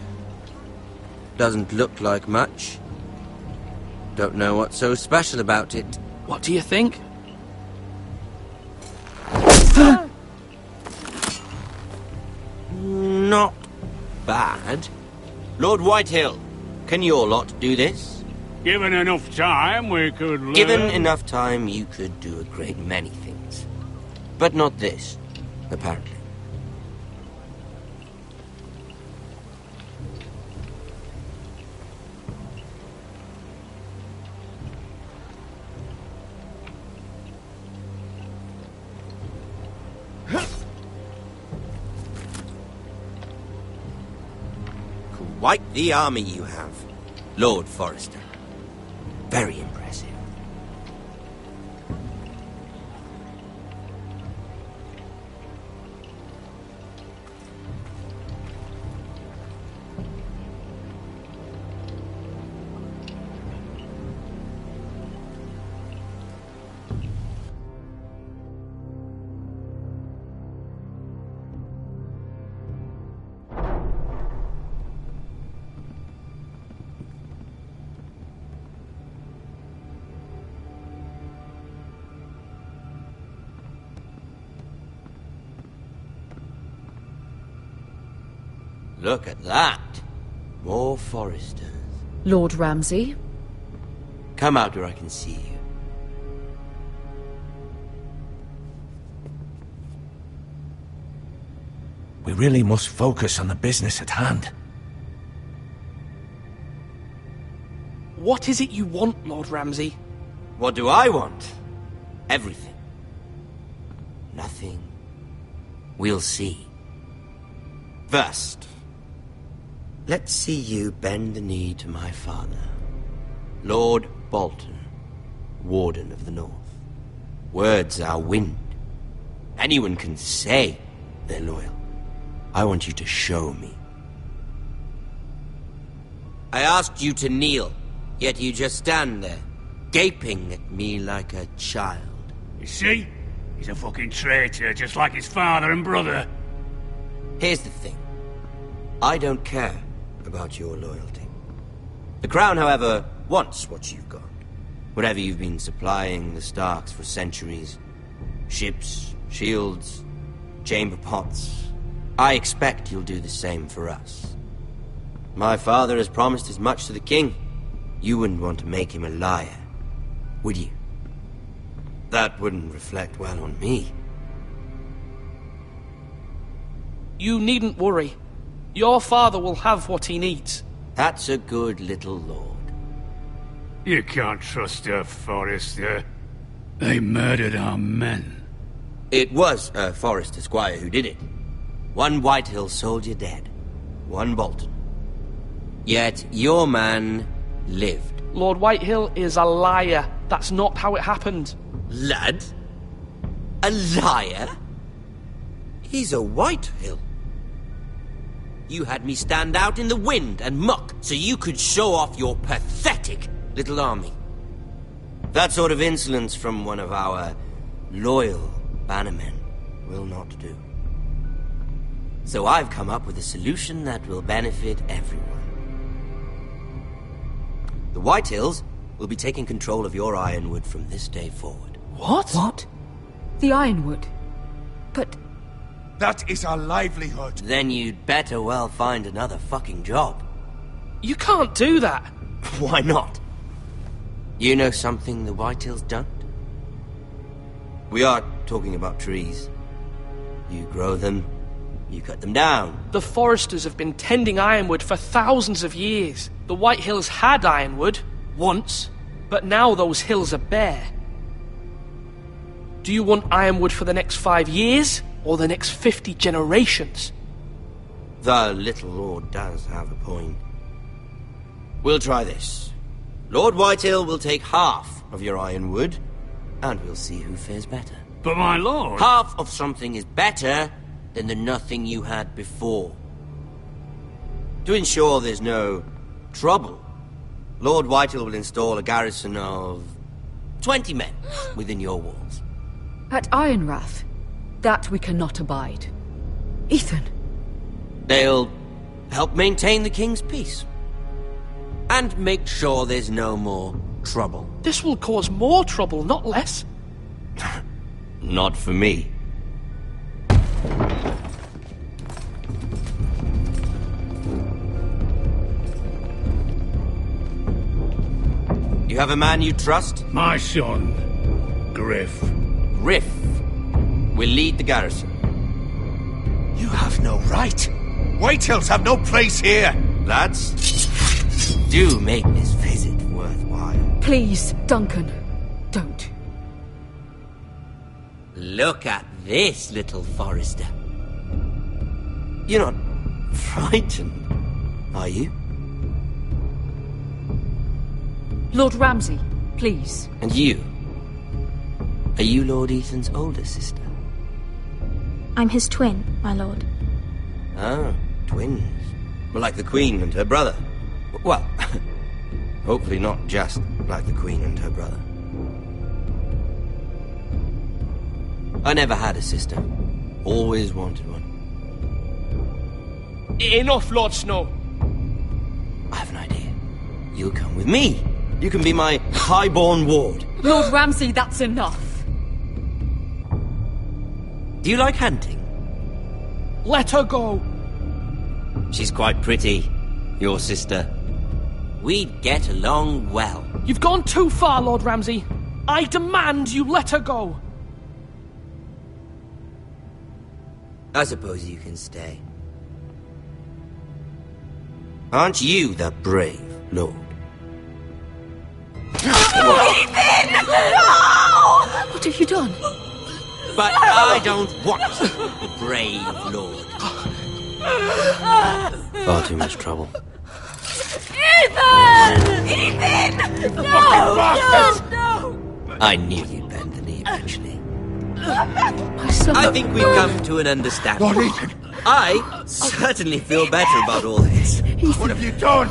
Doesn't look like much. Don't know what's so special about it. What do you think? Not bad. Lord Whitehill, can your lot do this? Given enough time, we could learn. Given enough time, you could do a great many things. But not this, apparently. Quite the army you have, Lord Forrester. Very impressive. Look at that. More Foresters. Lord Ramsay? Come out where I can see you. We really must focus on the business at hand. What is it you want, Lord Ramsay? What do I want? Everything. Nothing. We'll see. First, let's see you bend the knee to my father, Lord Bolton, Warden of the North. Words are wind. Anyone can say they're loyal. I want you to show me. I asked you to kneel, yet you just stand there, gaping at me like a child. You see? He's a fucking traitor, just like his father and brother. Here's the thing. I don't care about your loyalty. The Crown, however, wants what you've got. Whatever you've been supplying the Starks for centuries. Ships, shields, chamber pots. I expect you'll do the same for us. My father has promised as much to the king. You wouldn't want to make him a liar, would you? That wouldn't reflect well on me. You needn't worry. Your father will have what he needs. That's a good little lord. You can't trust a Forester. They murdered our men. It was a Forester squire who did it. One Whitehill soldier dead. One Bolton. Yet your man lived. Lord Whitehill is a liar. That's not how it happened. Lad? A liar? He's a Whitehill. You had me stand out in the wind and muck so you could show off your pathetic little army. That sort of insolence from one of our loyal bannermen will not do. So I've come up with a solution that will benefit everyone. The Whitehills will be taking control of your Ironwood from this day forward. What? What? The Ironwood? But... That is our livelihood. Then you'd better well find another fucking job. You can't do that. Why not? You know something the Whitehills don't? We are talking about trees. You grow them, you cut them down. The Foresters have been tending Ironwood for thousands of years. The Whitehills had Ironwood, once, but now those hills are bare. Do you want Ironwood for the next 5 years, or the next 50 generations? The little lord does have a point. We'll try this. Lord Whitehill will take half of your Ironwood, and we'll see who fares better. But my lord... Half of something is better than the nothing you had before. To ensure there's no trouble, Lord Whitehill will install a garrison of 20 men within your walls. At Ironrath? That we cannot abide. Ethan! They'll help maintain the king's peace. And make sure there's no more trouble. This will cause more trouble, not less. Not for me. You have a man you trust? My son, Griff. Griff will lead the garrison. You have no right. Whitehills have no place here. Lads, do make this visit worthwhile. Please, Duncan, don't. Look at this, little Forester. You're not frightened, are you? Lord Ramsay, please. And you? Are you Lord Ethan's older sister? I'm his twin, my lord. Ah, twins. Well, like the Queen and her brother. Well, hopefully not just like the Queen and her brother. I never had a sister. Always wanted one. Enough, Lord Snow. I have an idea. You'll come with me. You can be my highborn ward. Lord Ramsay, that's enough. Do you like hunting? Let her go. She's quite pretty, your sister. We'd get along well. You've gone too far, Lord Ramsay. I demand you let her go. I suppose you can stay. Aren't you the brave lord? Ethan! No! What have you done? But I don't want the brave lord. Far too much trouble. Ethan! Ethan! No! No! I knew you'd bend the knee eventually. My son. I think we've come to an understanding. Lord Ethan! I certainly feel better about all this. What have you done?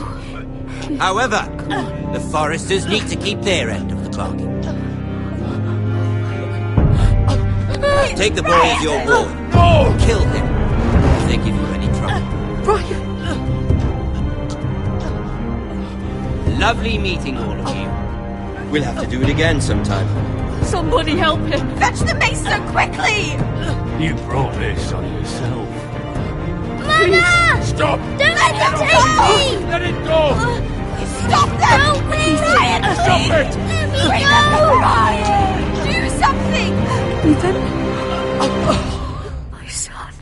However, the Foresters need to keep their end of the bargain. Take the boy as your ward. No! Kill him if they give you any trouble. Brian! Lovely meeting all of you. We'll have to do it again sometime. Somebody help him! Fetch the mason quickly! You brought this on yourself. Mama! Stop! Don't let them take me! Let it go! Stop them! Help me! Brian, Stop it! Let me Bring go! them, Brian! Do something! Ethan? My son.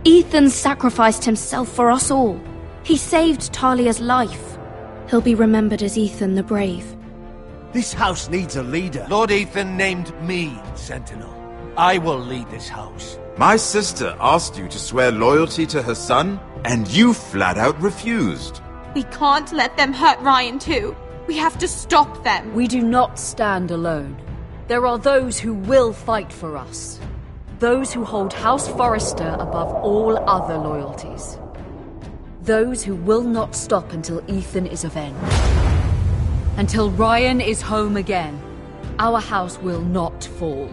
Ethan sacrificed himself for us all. He saved Talia's life. He'll be remembered as Ethan the Brave. This house needs a leader. Lord Ethan named me Sentinel. I will lead this house. My sister asked you to swear loyalty to her son, and you flat out refused. We can't let them hurt Ryan too. We have to stop them. We do not stand alone. There are those who will fight for us. Those who hold House Forrester above all other loyalties. Those who will not stop until Ethan is avenged. Until Ryan is home again, our house will not fall.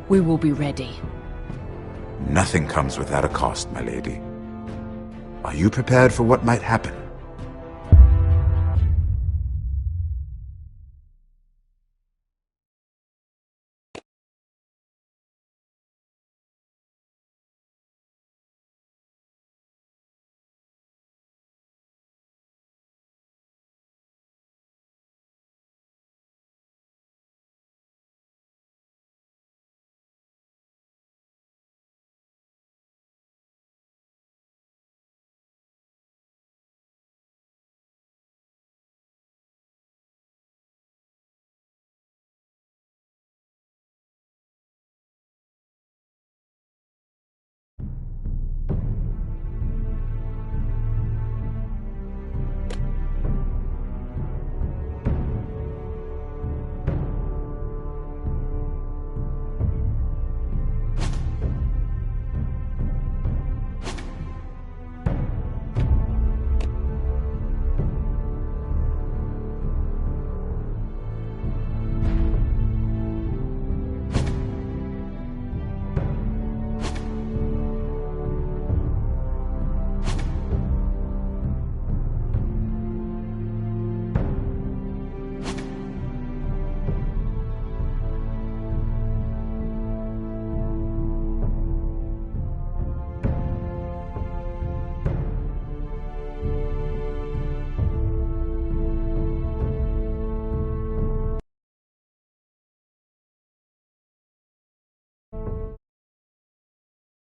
We will be ready. Nothing comes without a cost, my lady. Are you prepared for what might happen?